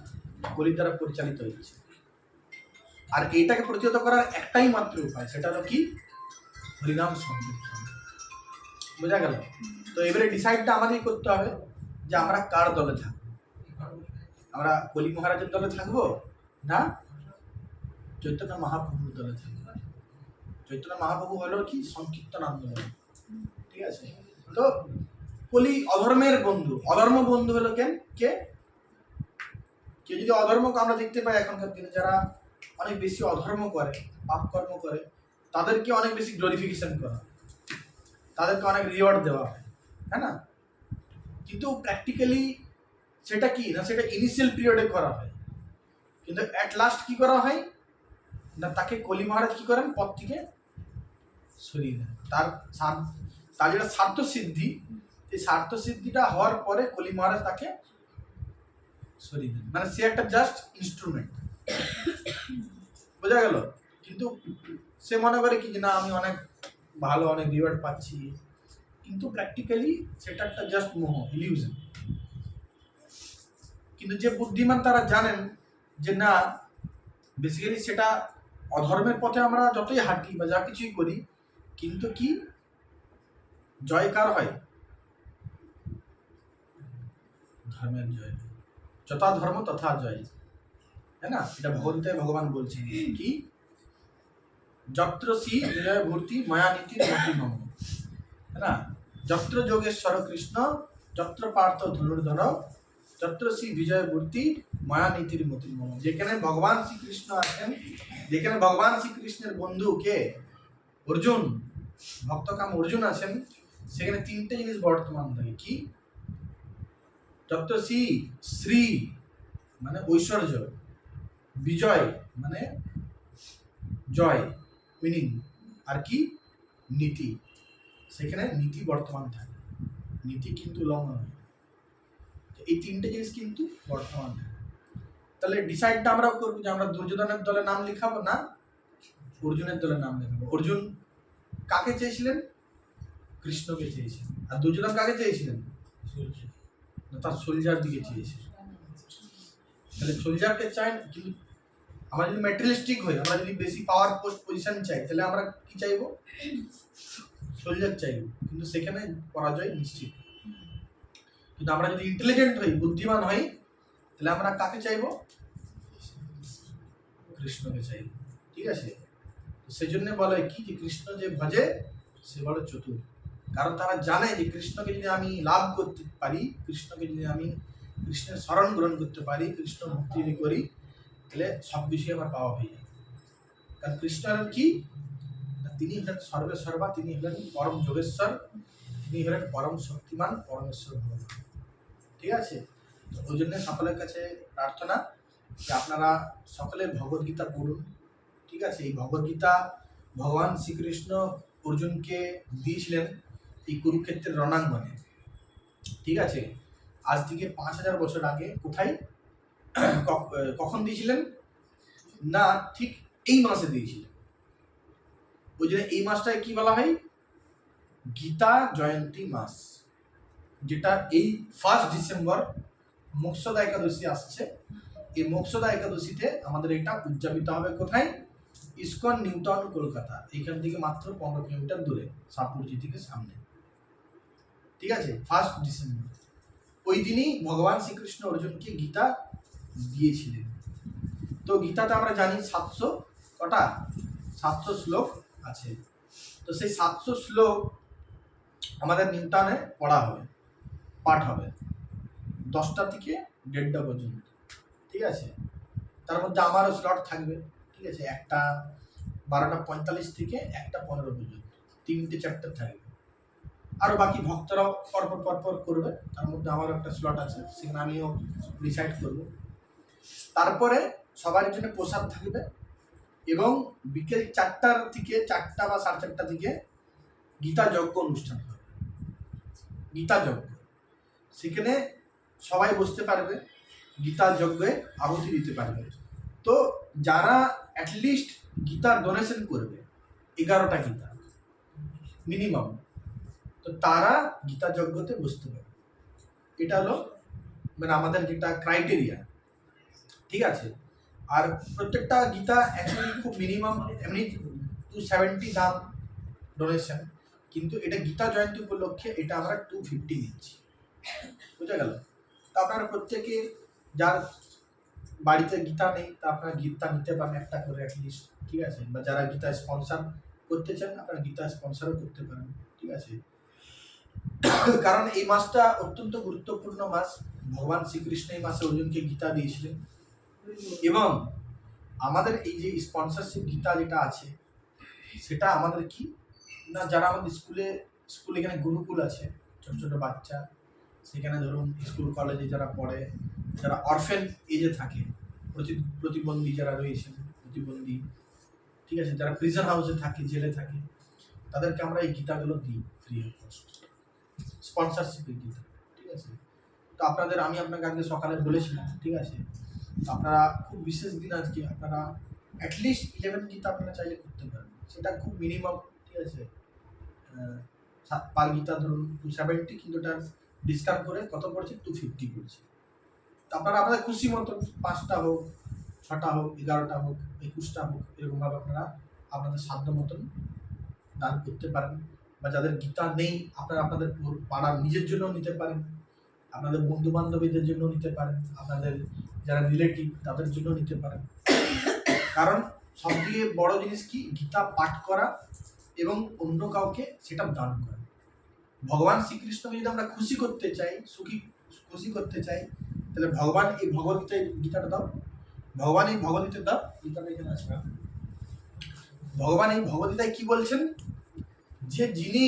কলির দ্বারা পরিচালিত হচ্ছে। আর এইটাকে প্রতিহত করার একটাই মাত্র উপায়, সেটা হলো কি, হরিনাম সংকীর্তন। বোঝা গেল? তো এবারে ডিসাইডটা আমাদেরই করতে হবে যে আমরা কার দলে থাকবো। আমরা কলি মহারাজের দলে থাকবো না চৈতন্য মহাপ্রভুর দলে থাকবো। চৈতন্য মহাপ্রভু হলো কি সংকীর্তন আন্দোলন, ঠিক আছে? তো কলি অধর্মের বন্ধু, অধর্ম বন্ধু হলো কে? কেউ যদি অধর্ম, আমরা দেখতে পাই এখনকার দিনে যারা অনেক বেশি অধর্ম করে, পাপ কর্ম করে, তাদেরকে অনেক বেশি গ্লোরিফিকেশন করা, তাদেরকে অনেক রিওয়ার্ড দেওয়া হয়, হ্যাঁ না? কিন্তু প্র্যাকটিক্যালি সেটা কি না, সেটা ইনিশিয়াল পিরিয়ডে করা হয়, কিন্তু অ্যাট লাস্ট কি করা হয় না, তাকে কলি মহারাজ কি করেন, পথ থেকে সরিয়ে দেন। তার যেটা স্বার্থ সিদ্ধি, এই স্বার্থ সিদ্ধিটা হওয়ার পরে কলি মহারাজ তাকে সরিয়ে দেন, মানে সে একটা জাস্ট ইনস্ট্রুমেন্ট। বোঝা গেল? কিন্তু সে মনে করে কি যে না আমি অনেক ভালো, অনেক রিওয়ার্ড পাচ্ছি, কিন্তু প্র্যাকটিক্যালি সেটা একটা জাস্ট মোহ, ইলিউশন। কিন্তু যে বুদ্ধিমান তারা জানেন যে না, বেসিক্যালি সেটা অধর্মের পথে আমরা যতই হাঁটি বা যা কিছুই করি, কিন্তু কি জয় কার হয়? ধর্মের জয়। যথা ধর্ম তথা জয়, তাই না? এটা ভগবদ্গীতায় ভগবান বলছেন কি, যত্র শ্রী বিজয় ভূতি মায়া নীতির মতি মম, তাই না? যত্র যোগেশ্বর কৃষ্ণ, যত্র পার্থ ধনুর্ধর, যত্র শ্রী বিজয় ভূতি মায়া নীতির মতি মম। যেখানে ভগবান শ্রীকৃষ্ণ আছেন, যেখানে ভগবান শ্রীকৃষ্ণের বন্ধু কে? অর্জুন, ভক্তকাম অর্জুন আছেন, সেখানে 3টে জিনিস বর্তমান থাকে। কি? যত্র শ্রী, শ্রী মানে ঐশ্বর্য, বিজয় মানে জয়, উইনিং, আর কি নীতি, সেখানে নীতি বর্তমান থাকে, নীতি কিন্তু লঙ্ঘন হয়। এই 3টে জিনিস কিন্তু বর্তমান থাকে। তাহলে ডিসাইডটা আমরাও করবো যে আমরা দুর্যোধনের দলে নাম লিখাবো না অর্জুনের দলে নাম লিখাবো। অর্জুন কাকে চেয়েছিলেন? কৃষ্ণকে চেয়েছিলেন। আর দুর্যোধন কাকে চেয়েছিলেন? তার সোলজার দিকে চেয়েছিলেন। তাহলে সোলজারকে চাই, কিন্তু আমরা যদি ম্যাটেরিয়ালিস্টিক হই, আমরা যদি বেশি পাওয়ার পোস্ট পজিশন চাই, তাহলে আমরা কি চাইবো? সোলজার চাইবো, কিন্তু সেখানে পরাজয় নিশ্চিত। কিন্তু আমরা যদি ইন্টেলিজেন্ট হই, বুদ্ধিমান হই, তাহলে আমরা কাকে চাইবো? কৃষ্ণকে চাইবো, ঠিক আছে? সেই জন্য বলে কি যে কৃষ্ণ যে ভজে সে বড় চতুর, কারণ তারা জানে যে কৃষ্ণকে যদি আমি লাভ করতে পারি, কৃষ্ণকে যদি আমি কৃষ্ণের শরণ গ্রহণ করতে পারি, কৃষ্ণ ভক্তি যদি করি, তাহলে সব বিষয়ে আমার পাওয়া হয়ে যায়। কারণ কৃষ্ণ হলেন কি, তিনি হলেন সর্বে সর্বা, তিনি হলেন পরম যোগেশ্বর, তিনি হলেন পরম শক্তিমান পরমেশ্বর ভগবান, ঠিক আছে? তো ওই জন্য সকলের কাছে প্রার্থনা যে আপনারা সকলে ভগবদ্গীতা পড়ুন, ঠিক আছে? এই ভগবদ্গীতা ভগবান শ্রীকৃষ্ণ অর্জুনকে দিয়েছিলেন এই কুরুক্ষেত্রের রণাঙ্গনে, ঠিক আছে? আজ থেকে 5000 বছর আগে। কোথায়, কখন দিয়েছিলেন না, ঠিক এই মাসে দিয়েছিলেন। ওই জন্য এই মাসটাকে কি বলা হয়? গীতা জয়ন্তী মাস, যেটা এই 1 ডিসেম্বর মোক্ষদা একাদশী আসছে। এই মোক্ষদা একাদশীতে আমাদের এটা উদযাপিত হবে। কোথায়? ISKCON new town, Kolkata. এখান থেকে মাত্র 15 কিলোমিটার দূরে, সাপুরজি থেকে সামনে, ঠিক আছে? 1 ডিসেম্বর ওই দিনই ভগবান শ্রীকৃষ্ণ অর্জুনকে গীতা দিয়েছিলেন। তো গীতাতে আমরা জানি 700 কটা 700 শ্লোক আছে। তো সেই 700 শ্লোক আমাদের নিমতানে পড়া হবে, পাঠ হবে 10টা থেকে 1:30 পর্যন্ত, ঠিক আছে। তার মধ্যে আমারও স্লট থাকবে, ঠিক আছে, একটা 12:45 থেকে 1:15 পর্যন্ত, 3টে চ্যাপ্টার থাকবে। আরও বাকি ভক্তরাও পরপর করবে, তার মধ্যে আমারও একটা স্লট আছে, সেখানে আমিও ডিসাইড করব। তারপরে সবার জন্য প্রসাদ থাকবে এবং বিকেল 4টা থেকে 4টা বা 4:30 থেকে গীতা যজ্ঞ অনুষ্ঠান হবে। গীতা যজ্ঞ, সেখানে সবাই বসতে পারবে, গীতা যজ্ঞে আহুতি দিতে পারবে। তো যারা অ্যাটলিস্ট গীতার ডোনেশন করবে 11টা গীতা মিনিমাম, তো তারা গীতা যজ্ঞতে বসতে পারবে। এটা হলো মানে আমাদের যেটা ক্রাইটেরিয়া, ঠিক আছে। আর প্রত্যেকটা গীতা অ্যাকচুয়ালি খুব মিনিমাম এমনি 270 দাম ডোনেশন, কিন্তু এটা গীতা জয়ন্তী উপলক্ষে এটা আমরা 250 নিচ্ছি, বুঝা গেল। তো আপনারা প্রত্যেকে যার বাড়িতে গীতা নেই তা আপনারা গীতা নিতে পারেন একটা করে অ্যাটলিস্ট, ঠিক আছে। বা যারা গীতা স্পন্সর করতে চান আপনারা গীতা স্পন্সরও করতে পারেন, ঠিক আছে। কারণ এই মাসটা অত্যন্ত গুরুত্বপূর্ণ মাস। ভগবান শ্রীকৃষ্ণ এই মাসে অর্জুনকে গীতা দিয়েছিলেন এবং আমাদের এই যে স্পন্সরশিপ গীতা যেটা আছে সেটা আমাদের কি না, যারা আমাদের স্কুলে এখানে গুরুকুল আছে, ছোট ছোট বাচ্চা, সেখানে ধরুন স্কুল কলেজে যারা পড়ে, যারা অরফেন এজে থাকে, প্রতিবন্ধী যারা রয়েছেন, প্রতিবন্ধী, ঠিক আছে, যারা প্রিজন হাউসে থাকে, জেলে থাকে, তাদেরকে আমরা এই গীতাগুলো দিই ফ্রি অফ কস্ট, স্পন্সরশিপের গীতা, ঠিক আছে। তো আপনাদের আমি আপনাকে আজকে সকালে বলেছিলাম, ঠিক আছে। তো আপনারা খুব বিশেষ দিন আজকে, আপনারা অ্যাটলিস্ট 11 গীতা আপনারা চাইলে করতে পারেন, সেটা খুব মিনিমাম, ঠিক আছে। পার গীতা ধরুন 270, কিন্তু ওটা ডিসকাউন্ট করে কত পড়ছে 250 পড়ছে। তো আপনারা আপনাদের খুশি মতন 5টা হোক, 6টা হোক, 11টা হোক, 21টা হোক, এরকমভাবে আপনারা আপনাদের সাধ্য মতন দান করতে পারেন। বা যাদের গীতা নেই আপনারা আপনাদের পাড়ার নিজের জন্য নিতে পারেন, আপনাদের বন্ধু বান্ধবীদের জন্য নিতে পারেন, আপনাদের যারা রিলেটিভ তাদের জন্য নিতে পারেন। কারণ সবথেকে বড় জিনিস কি, গীতা পাঠ করা এবং অন্য কাউকে সেটা দান করা। ভগবান শ্রীকৃষ্ণকে যদি আমরা খুশি করতে চাই, খুশি করতে চাই, তাহলে ভগবান এই ভগবদ্গীতা গীতাটা দাও, ভগবান এই ভগবদ্গীতা দাও, গীতাটা এখানে আছে। ভগবান এই ভগবদ্গীতায় কি বলছেন, যে যিনি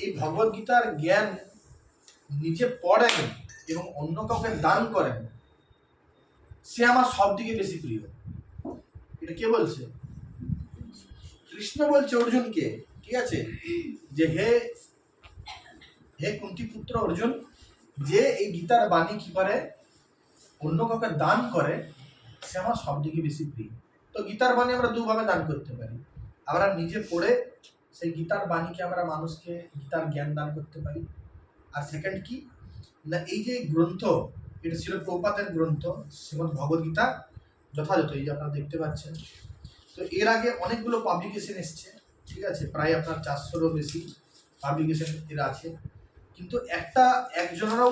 এই ভগবদ্গীতার জ্ঞান নিজে পড়েন এবং অন্য কাউকে দান করেন, সে আমার সব দিকে বেশি প্রিয়। এটা কে বলছে? কৃষ্ণ বলছে অর্জুনকে, ঠিক আছে, যে হে কুন্তি পুত্র অর্জুন, যে এই গীতার বাণী কি করে অন্য কাউকে দান করে, সে আমার সব দিকে বেশি প্রিয়। তো গীতার বাণী আমরা দুভাবে দান করতে পারি, আমরা নিজে পড়ে সেই গীতার বাণীকে আমরা মানুষকে গীতার জ্ঞান দান করতে পারি। আর সেকেন্ড কি না, এই যে গ্রন্থ, এটা ছিল প্রভুপাদের গ্রন্থ শ্রীমদ্ ভগবদ্গীতা, যথাযথ এই যে আপনারা দেখতে পাচ্ছেন। তো এর আগে অনেকগুলো পাবলিকেশন এসছে, ঠিক আছে, প্রায় আপনার 400-এরও বেশি পাবলিকেশন এর আছে, কিন্তু একজনও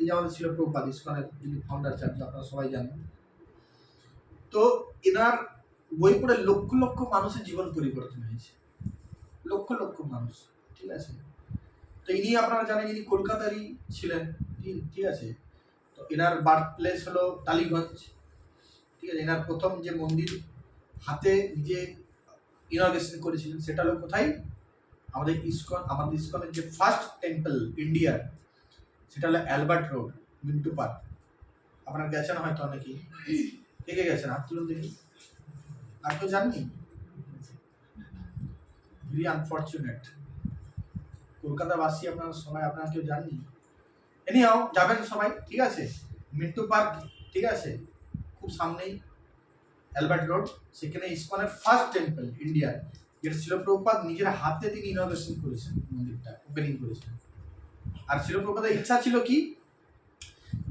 এই যে আমাদের ছিল প্রভুপাদ, ইসকনের যিনি ফাউন্ডার চার্জ, আপনারা সবাই জানেন। তো এনার বই পড়ে লক্ষ লক্ষ মানুষের জীবন পরিবর্তন হয়েছে, লক্ষ লক্ষ মানুষ, ঠিক আছে। তো ইনি আপনারা জানেন ইনি কলকাতারই ছিলেন, ঠিক আছে। তো এনার বার্থ প্লেস হলো টালিগঞ্জ, ঠিক আছে। এনার প্রথম যে মন্দির হাতে নিজে ইনগ্রেশন করেছিলেন সেটা হলো কোথায়, আমাদের ইসকনের যে ফার্স্ট টেম্পল ইন্ডিয়ার, সেটা হলো অ্যালবার্ট রোড, মিন্টু পার্ক। আপনারা গেছেন হয়তো অনেকেই, কে কে গেছেন হাত তুলুন দেখি, আর কেউ জাননি? ভেরি আনফর্চুনেট, কলকাতাবাসী আপনারা সবাই, আপনারা কেউ জাননি। এনিহাও যাবেন সবাই, ঠিক আছে। মিন্টু পার্ক, ঠিক আছে, খুব সামনেই অ্যালবার্ট রোড, সেখানে ইসকনের ফার্স্ট টেম্পল ইন্ডিয়ার, যেটা ছিল প্রভুপাদ নিজের হাতে তিনি ইনগ্রেশন করেছেন, মন্দিরটা ওপেনিং করেছেন। আর ছিল প্রভুপাদের ইচ্ছা ছিল কি,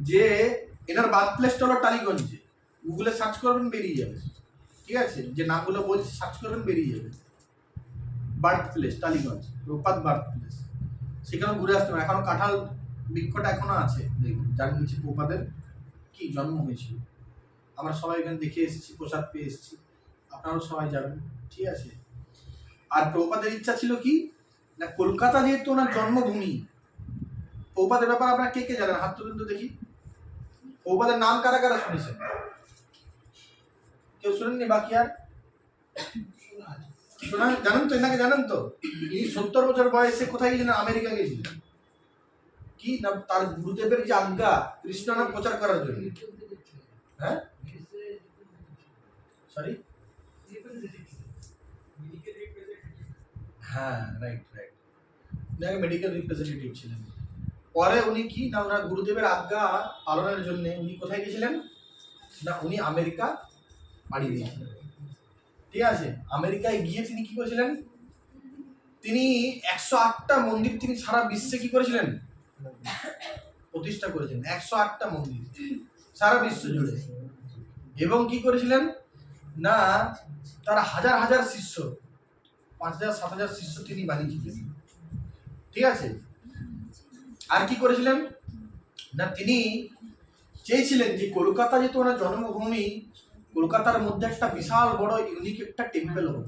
যে এনার বার্থ প্লেসটা হলো টালিগঞ্জে, গুগলে সার্চ করবেন বেরিয়ে যাবে, ঠিক আছে, যে নামগুলো বলছি সার্চ করবেন বেরিয়ে যাবে। Birth place Tollygunge, Prabhupada birth place, সেখানে ঘুরে আসতে পারেন। এখনো কাঁঠাল বৃক্ষটা এখনো আছে, দেখুন, যার নিচে প্রভুপাদের কি জন্ম হয়েছিল। আমরা সবাই এখানে দেখে এসেছি, প্রসাদ পেয়ে এসেছি, আপনারাও সবাই যাবেন, ঠিক আছে। আর প্রভুপাদের ইচ্ছা ছিল কি না, কলকাতা যেহেতু ওনার জন্মভূমি, প্রভুপাদের ব্যাপারে আপনারা কে কে জানেন, হাত তুলুন তো দেখি। প্রভুপাদের নাম কারা কারা শুনেছেন? কেউ শুনেননি বাকি আর? শোনা জানেন তো, এনাকে জানেন তো? এই 70 বছর বয়সে কোথায় গেছিলেন? আমেরিকা গেছিলেন। কি না, তার গুরুদেবের যে আজ্ঞা কৃষ্ণ নাম প্রচার করার জন্য। হ্যাঁ, সরি, হ্যাঁ, রাইট রাইট, উনি মেডিকেল রিপ্রেজেন্টেটিভ ছিলেন। পরে উনি কি না, ওনার গুরুদেবের আজ্ঞা পালনের জন্য উনি কোথায় গেছিলেন না, উনি আমেরিকা পাড়ি দিয়েছিলেন। ঠিক আছে, আমেরিকায় গিয়ে তিনি কি করেছিলেন, তিনি 108টা মন্দির তিনি সারা বিশ্বে কি করেছিলেন, প্রতিষ্ঠা করেছেন। 108টা মন্দির সারা বিশ্ব জুড়ে। এবং কি করেছিলেন না, তার হাজার হাজার শিষ্য, 5000 7000 শিষ্য তিনি বানিয়েছিলেন। ঠিক আছে, আর কি করেছিলেন না, তিনি চেয়েছিলেন যে কলকাতা যেহেতু ওনার জন্মভূমি, কলকাতার মধ্যে একটা বিশাল বড় ইউনিক একটা টেম্পল হোক।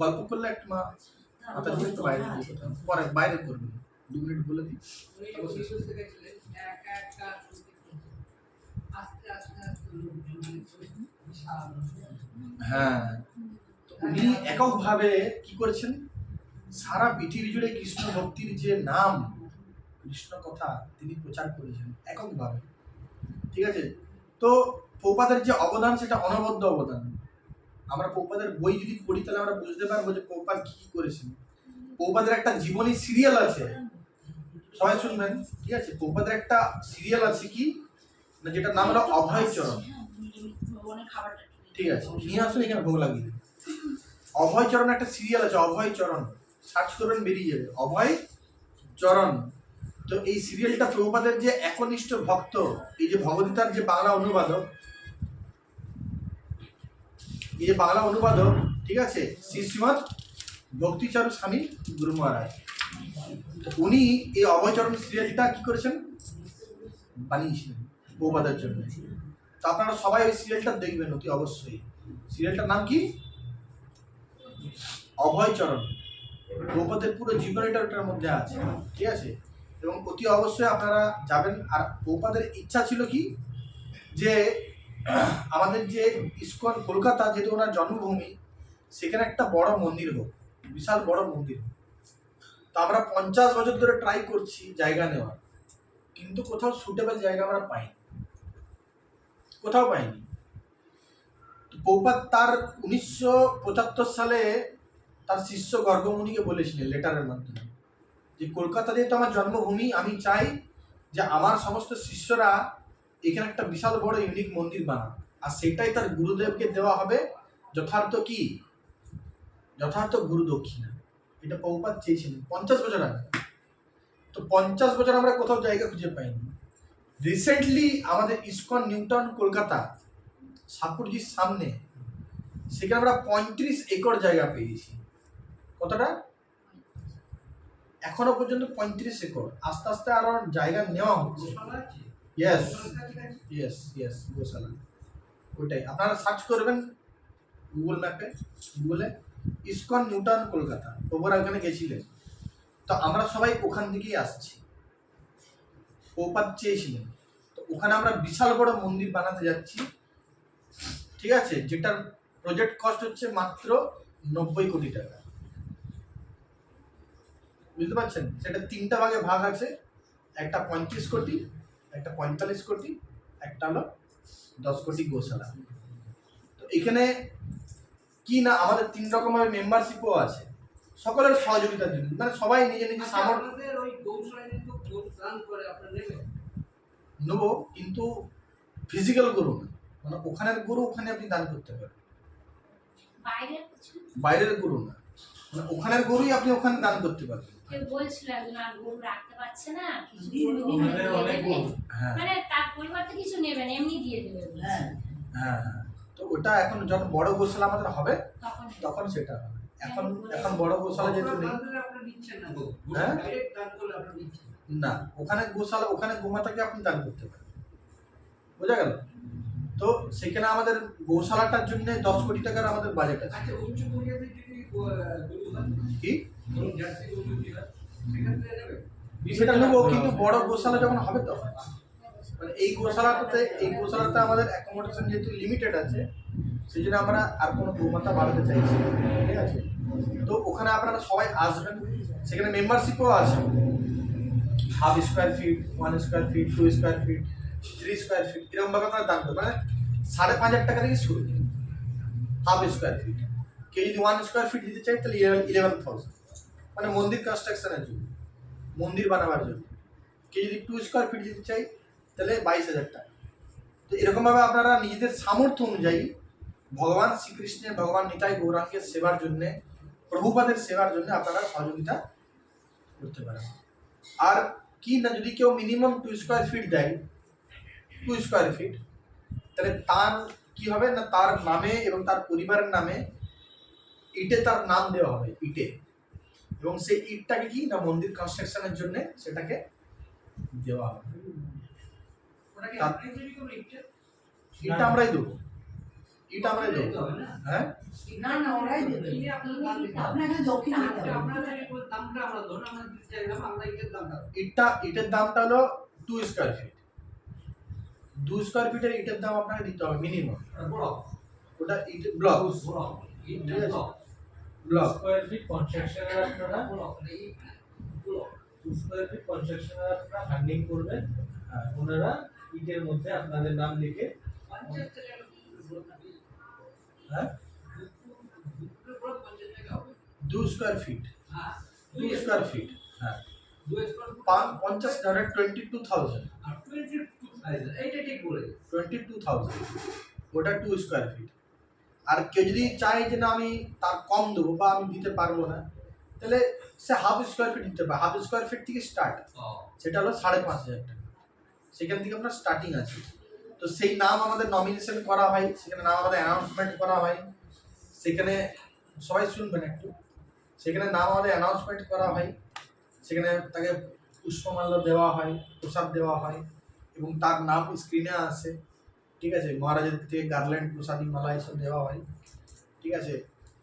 গল্প করলে একটা মাথা দিয়ে একটু বাইরে দিয়ে কোথাও পরে বাইরে করবেন, 2 মিনিট বলে দিই। হ্যাঁ, উনি এককভাবে কি করেছেন, সারা পৃথিবী জুড়ে কৃষ্ণ ভক্তির যে নাম, কৃষ্ণ কথা তিনি প্রচার করেছেন এককভাবে। ঠিক আছে, তো প্রভুপাদের যে অবদান সেটা অনবদ্য অবদান। আমরা প্রভুপাদের বই যদি পড়ি তাহলে আমরা বুঝতে পারবো যে প্রভুপাদ কি কি করেছেন। প্রভুপাদের একটা জীবনী সিরিয়াল আছে, সবাই শুনবেন। ঠিক আছে, প্রভুপাদের একটা সিরিয়াল আছে কি না, যেটার নাম হলো অভয়চরণ। ঠিক আছে, নিয়ে আসুন এখানে ভোগ লাগিয়ে দিন। অভয়চরণ একটা সিরিয়াল আছে, অভয়চরণ, সার্চ করবেন বেরিয়ে যাবে, অভয়চরণ। তো এই সিরিয়ালটা প্রভুপাদের যে একনিষ্ঠ ভক্ত, এই যে ভগবদ্গীতার যে বাংলা অনুবাদক, এই যে বাংলা অনুবাদক, ঠিক আছে, শ্রীমৎ ভক্তিচরণ স্বামী গুরু মহারাজ, উনি এই অভয়চরণ সিরিয়ালটা কি করেছেন, বানিয়েছিলেন প্রভুপাদের জন্য। তো আপনারা সবাই ওই সিরিয়ালটা দেখবেন অতি অবশ্যই। সিরিয়ালটার নাম কি, অভয়চরণ। প্রভুপাদের পুরো জীবনীটা ওটার মধ্যে আছে। ঠিক আছে, এবং অতি অবশ্যই আপনারা যাবেন। আর প্রভুপাদের ইচ্ছা ছিল কি যে আমাদের যে ইস্কন কলকাতা যেহেতু ওনার জন্মভূমি, সেখানে একটা বড় মন্দির হোক, বিশাল বড় মন্দির হোক। তো আমরা 50 বছর ধরে ট্রাই করছি জায়গা নেওয়ার, কিন্তু কোথাও সুটেবল জায়গা আমরা পাইনি, কোথাও পাইনি। তো প্রভুপাদ তার 1975 সালে তার শিষ্য গর্গমুনিকে বলেছিলেন লেটারের মাধ্যমে যে কলকাতা যেহেতু আমার জন্মভূমি, আমি চাই যে আমার সমস্ত শিষ্যরা এখানে একটা বিশাল বড় ইউনিক মন্দির বানান, আর সেটাই তার গুরুদেবকে দেওয়া হবে যথার্থ কি, যথার্থ গুরু দক্ষিণা। এটা প্রভুপাদ চেয়েছিলেন 50 বছর আগে। তো 50 বছর আমরা কোথাও জায়গা খুঁজে পাইনি। রিসেন্টলি আমাদের ইস্কন নিউটাউন কলকাতা সাপুরজির সামনে, সেখানে আমরা 35 একর জায়গা পেয়েছি। কতটা? এখনো পর্যন্ত 35 একর। আস্তে আস্তে আরো জায়গা নেওয়া হচ্ছে। ইয়েস ইয়েস ইয়েস, গোশালা, ওইটাই আপনারা সার্চ করবেন গুগল ম্যাপে, গুগলে ইস্কন নিউটাউন কলকাতা, ওপরে ওখানে গেছিলেন। তো আমরা সবাই ওখান থেকেই আসছি, প্রভুপাদ চেয়েছিলেন। তো ওখানে আমরা বিশাল বড় মন্দির বানাতে যাচ্ছি। ঠিক আছে, যেটার প্রজেক্ট কস্ট হচ্ছে মাত্র 90 কোটি টাকা। বুঝতে পারছেন, সেটা 3টা ভাগে ভাগ আছে, একটা 35 কোটি, একটা 45 কোটি, একটা হলো 10 কোটি গোশালা। তো এখানে কি না, আমাদের 3 রকমের মেম্বারশিপও আছে, সকলের সহযোগিতার জন্য, মানে সবাই নিজে নিজে সামর্থ্য নেবো, কিন্তু ফিজিক্যাল গরু না, মানে ওখানের গরু ওখানে আপনি দান করতে পারেন, বাইরের গরু না, মানে ওখানের গরুই আপনি ওখানে দান করতে পারবেন। কেউ বলছিল একজন আর গরু রাখতে পারছে না, কিছু হ্যাঁ মানে তার পরিবর্তে কিছু নেবেন, এমনি দিয়ে দেবেন। হ্যাঁ হ্যাঁ, তো ওটা এখন যখন বড় গোশালা আমাদের হবে তখন সেটা হবে। এখন এখন বড় গোশালা যেহেতু নেই, হ্যাঁ না, ওখানে গোশালা, ওখানে গোমাতাকে আপনি দান করতে পারেন। বোঝা গেল? তো সেখানে আমাদের গৌশালাটার জন্য 10 কোটি টাকার আমাদের বাজেট আছে। আচ্ছা উচ্চ পর্যায়ে যদি কি জার্সি গরু কিনা সেক্ষেত্রে নেবে সেটা নেবো, কিন্তু বড় গোশালা যখন হবে তখন। মানে এই গোশালাতে আমাদের অ্যাকোমোডেশন যেহেতু লিমিটেড আছে, সেই জন্য আমরা আর কোনো গোমাতা বাড়াতে চাইছি না, ঠিক আছে। তো ওখানে আপনারা সবাই আসবেন, সেখানে মেম্বারশিপও আছে, 1/2 square feet, 1 square feet, 2 square feet, 3 square feet, এরকমভাবে আপনারা দান করবেন। মানে 5,500 টাকা থেকে শুরু, 1/2 স্কোয়ার ফিট। কেউ যদি 1 স্কোয়ার ফিট দিতে চাই তাহলে 11,000, মানে মন্দির কনস্ট্রাকশনের জন্য, মন্দির বানাবার জন্য। কেউ যদি 2 স্কোয়ার ফিট দিতে চাই তাহলে 22,000 টাকা। তো এরকমভাবে আপনারা নিজেদের সামর্থ্য অনুযায়ী ভগবান শ্রীকৃষ্ণের, ভগবান নিতাই গৌরাঙ্গের সেবার জন্য, প্রভুপাদের সেবার জন্য আপনারা সহযোগিতা করতে পারেন। আর কি না, যদি কেউ মিনিমাম 2 স্কোয়ার ফিট দেয়, 2 স্কোয়ার ফিট, তাহলে তার কি হবে না, তার নামে এবং তার পরিবারের নামে ইটে তার নাম দেওয়া হবে, ইটে। এবং সেই ইটটাকে কি না মন্দির কনস্ট্রাকশনের জন্য সেটাকে দেওয়া হবে। ওটাকে তার- আপনি তৈরি করবেন ইটটা? ইট আমরাই দেবো, ইট আমরাই দেবো। হ্যাঁ, না না ওরাই দেবে কিনে আপনাদের দাম দিতে হবে। আপনাকে দক্ষিণ দিতে হবে। আপনাদের দামটা আমরা ধরুন আমরা দিতে চাইলাম, আমরা ইটের দামটা ইটের দামটা হলো 2 স্কোয়ার ফিট। 2 স্কোয়ার ফিটের ইটের দাম আপনাকে দিতে হবে মিনিমাম। বড় ওটা ইটের ব্লক, বড় ইট ঠিক আছে। ব্লক ব্লক স্কোয়ার ফিট কনস্ট্রাকশনের আপনারা ব্লক এই ব্লক 2 স্কোয়ার ফিট কনস্ট্রাকশনের আপনারা ফান্ডিং করবেন। আর ওনারা ইটের মধ্যে আপনাদের নাম লিখে, 50 টাকা ব্লক নাকি হ্যাঁ, ব্লক 50 টাকা হবে। 2 স্কোয়ার ফিট, হ্যাঁ 2 স্কোয়ার ফিট, হ্যাঁ, 2 স্কয়ার ফুট 50 ধরে 22,000, আর 22 সাইজ এইটা ঠিক বলে 22,000, ওটা 2 স্কোয়ার ফিট। আর কেউ যদি চায় যে না আমি তার কম দেবো বা আমি দিতে পারবো না, তাহলে সে 1/2 স্কোয়ার ফিট দিতে পারে। 1/2 স্কোয়ার ফিট থেকে স্টার্ট, সেটা হলো 5,500 টাকা। সেখান থেকে আপনার স্টার্টিং আছে। তো সেই নাম আমাদের নমিনেশন করা হয়, সেখানে নাম আমাদের অ্যানাউন্সমেন্ট করা হয়, সেখানে সবাই শুনবেন একটু, সেখানে নাম আমাদের অ্যানাউন্সমেন্ট করা হয়, সেখানে তাকে পুষ্পমাল্য দেওয়া হয়, প্রসাদ দেওয়া হয়, এবং তার নাম স্ক্রিনে আসে, ঠিক আছে। মহারাজের থেকে গার্ল্যান্ড, প্রসাদী, মালা এসব দেওয়া হয়, ঠিক আছে।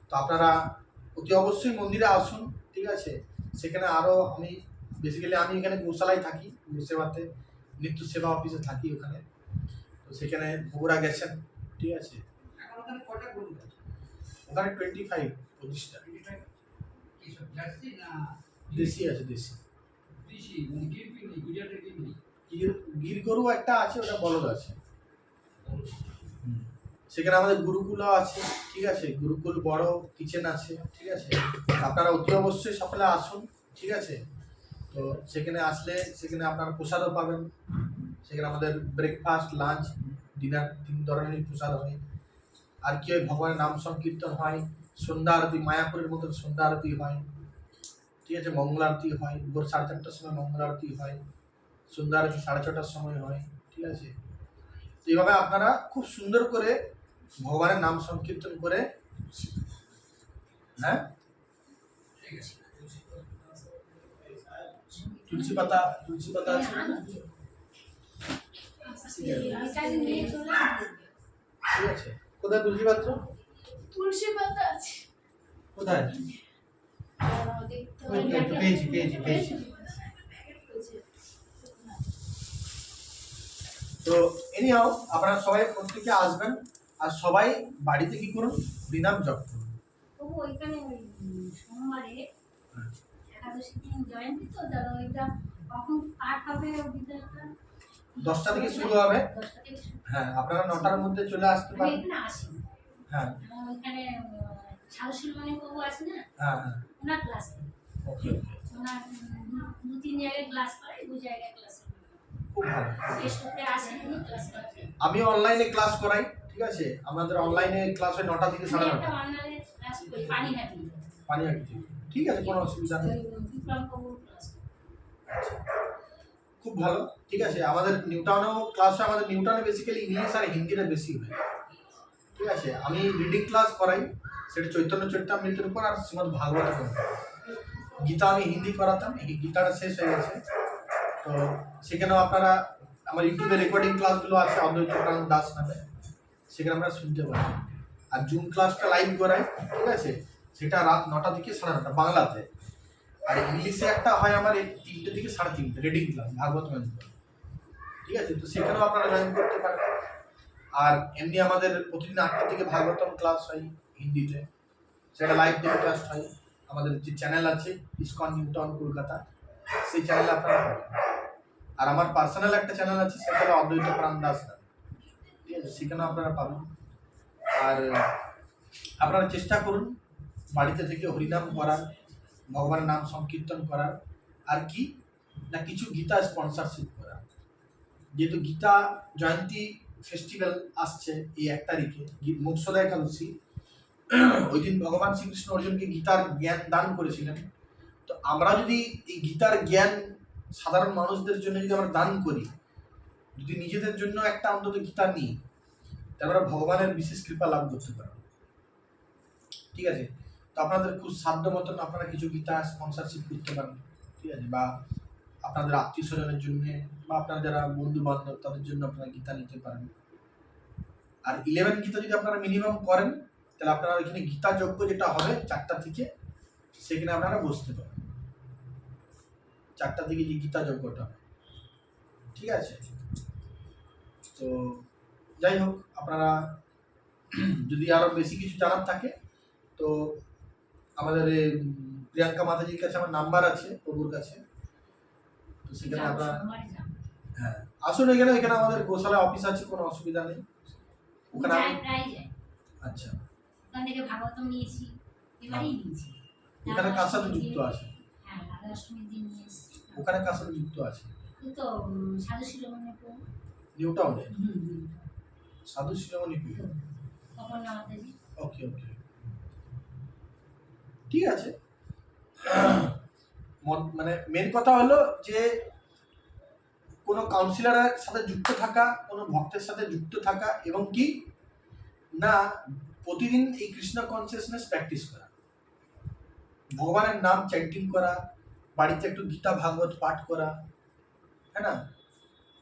তো আপনারা অতি অবশ্যই মন্দিরে আসুন, ঠিক আছে। সেখানে আরও আমি বেসিক্যালি আমি এখানে গোশালায় থাকি, সেবাতে নিত্য সেবা অফিসে থাকি ওখানে। তো সেখানে বগুড়া গেছেন, ঠিক আছে। এখন ওখানে কয়টা গরু আছে? ওখানে 25-25টা কি সব জার্সি না দেশি আছে, দেশি। দেশি মানে গিরপি নেই, গুজরাটের গিরপি নেই। গির গরু একটা আছে, ওটা বলদ আছে। সেখানে আমাদের গুরুকুলও আছে, ঠিক আছে। গুরুকুল বড় কিচেন আছে, ঠিক আছে। আপনারা অতি অবশ্যই সকালে আসুন, ঠিক আছে। তো সেখানে আসলে সেখানে আপনারা প্রসাদও পাবেন। সেখানে আমাদের ব্রেকফাস্ট, লাঞ্চ, ডিনার 3 ধরনের প্রসাদ হয়। আর কি হয়, ভগবানের নাম সংকীর্তন হয়, সন্ধ্যা আরতি, মায়াপুরের মতন সন্ধ্যা আরতি হয়, ঠিক আছে। মঙ্গল আরতি হয়, ভোর 4:30টার সময় মঙ্গল আরতি হয়, সন্ধ্যা আরতি 6:30টার সময় হয়, ঠিক আছে। এইভাবে আপনারা খুব সুন্দর করে ভগবানের নাম সংকীর্তন করে, হ্যাঁ, ঠিক আছে। তুলসী পাতা আছে, এখানে নিয়ে চলে আসবে। ঠিক আছে। কোথায় তুলসী পাত্র, তুলসী পাতা আছে। কোথায়? দেখতে ওই তো, একটু পেয়েছি। তো এনিহাও আপনারা সবাই প্রত্যেকে আসবেন, আর সবাই বাড়িতে কি করুন, বিনাম জপ করুন। তবু ওইখানে ওই সোমবারে একাদশী দিন জয়ন্তী তো, যারা ওইটা কখন পাঠ হবে বিদ্যাটা 10টা থেকে শুরু হবে। 10টা থেকে শুরু। হ্যাঁ, আপনারা 9টার মধ্যে চলে আসতে আমি পারেন। এখানে আসি, হ্যাঁ এবং ওইখানে শালসুলমণি বাবু আছে না, হ্যাঁ হ্যাঁ, ওনার ক্লাস নেই। ওকে, ওনার 2-3 জায়গায় ক্লাস করে, 2 জায়গায় ক্লাস করে। খুব ভালো। টেস্টে আসে উনি ক্লাস করে। আমি অনলাইনে ক্লাস করাই, ঠিক আছে। আমাদের অনলাইনে ক্লাস হয় 9টা থেকে আমি একটা 9:30। অনলাইনে ক্লাস করি, পানিহাটি। পানিহাটি থেকে, ঠিক আছে, কোনো অসুবিধা নেই। বিক্রম বাবুর ক্লাস করি। খুব ভালো, ঠিক আছে। আমাদের নিউটাউনেও ক্লাস হয়, আমাদের নিউটাউনে বেসিক্যালি ইংলিশ আর হিন্দিটা বেশি হয়, ঠিক আছে। আমি রিডিং ক্লাস করাই, সেটা চৈতন্য চরিতামৃতের উপর আর শ্রীমদ্ ভাগবতের উপর। গীতা আমি হিন্দি করাতাম, এই গীতাটা শেষ হয়ে গেছে। তো সেখানেও আপনারা আমার ইউটিউবে রেকর্ডিং ক্লাসগুলো আছে, অদ্বৈত প্রাণ দাস নামে, সেখানে আমরা শুনতে পারি। আর জুম ক্লাসটা লাইভ করাই, ঠিক আছে, সেটা রাত 9টা থেকে 9:30 বাংলাতে। আর ইংলিশে একটা হয় আমার এই 3টে থেকে 3:30 রিডিং ক্লাস, ভাগবত মন্ত্র, ঠিক আছে। তো সেখানেও আপনারা জয়েন করতে পারেন। আর এমনি আমাদের প্রতিদিন 8টা থেকে ভাগবতম ক্লাস হয় হিন্দিতে, সেটা লাইভ টেলিকাস্ট হয়। আমাদের যে চ্যানেল আছে ইসকন নিউটাউন কলকাতা, সেই চ্যানেলে আপনারা পাবেন। আর আমার পার্সোনাল একটা চ্যানেল আছে, সেটা হলো অদ্বৈত প্রাণ দাস নামে, ঠিক আছে, সেখানেও আপনারা পাবেন। আর আপনারা চেষ্টা করুন বাড়িতে থেকে হরিনাম করার, ভগবানের নাম সংকীর্তন করার, আর কি না কিছু গীতা স্পন্সরশিপ করার। যেহেতু গীতা জয়ন্তী ফেস্টিভ্যাল আসছে এই 1 তারিখে, মোক্ষদা একাদশী, ওই দিন ভগবান শ্রীকৃষ্ণ অর্জুনকে গীতার জ্ঞান দান করেছিলেন। তো আমরা যদি এই গীতার জ্ঞান সাধারণ মানুষদের জন্য যদি আমরা দান করি, যদি নিজেদের জন্য একটা অন্তত গীতা নিই, তাহলে আমরা ভগবানের বিশেষ কৃপা লাভ করতে পারবো, ঠিক আছে। তো আপনাদের খুব সাধ্য মতন আপনারা কিছু গীতা স্পন্সরশিপ করতে পারেন, ঠিক আছে, বা আপনাদের আত্মীয় স্বজনের জন্য বা আপনার যারা বন্ধু বান্ধব তাদের জন্য আপনারা গীতা নিতে পারেন। আর 11 গীতা যদি আপনারা মিনিমাম করেন, তাহলে আপনারা এখানে গীতা যজ্ঞ যেটা হবে 4টা থেকে, সেখানে আপনারা বসতে পারেন। 4টা থেকে যে গীতা যজ্ঞটা হবে, ঠিক আছে। তো যাই হোক, আপনারা যদি আরো বেশি কিছু জানার থাকে তো আমাদের প্রিয়াঙ্কা মাতাজির কাছে আমার নাম্বার আছে, প্রভুর কাছে, তো সেখানে আপনারা হ্যাঁ আসুন। এখানে আমাদের গোশালা অফিস আছে, কোনো অসুবিধা নেই ওখানে। আচ্ছা, ওখান থেকে ভাগবতম নিয়েছি, এবারেই নিয়েছি। ওখানে কার সাথে যুক্ত আছে? হ্যাঁ, রাধা অষ্টমীর দিন নিয়েছি। ওখানে কার সাথে যুক্ত আছে? ওই তো সাধু শিরোমণি নিউটাউনে সাধু শিরোমণি অপর্ণা মাতাজি। ওকে ওকে, ঠিক আছে। মানে মেন কথা হলো যে কোনো কাউন্সিলরের সাথে যুক্ত থাকা, কোনো ভক্তের সাথে যুক্ত থাকা, এবং কি না প্রতিদিন এই কৃষ্ণ কনসিয়াসনেস প্র্যাকটিস করা, ভগবানের নাম চ্যান্টিং করা, বাড়িতে একটু গীতা ভাগবত পাঠ করা, হ্যাঁ না,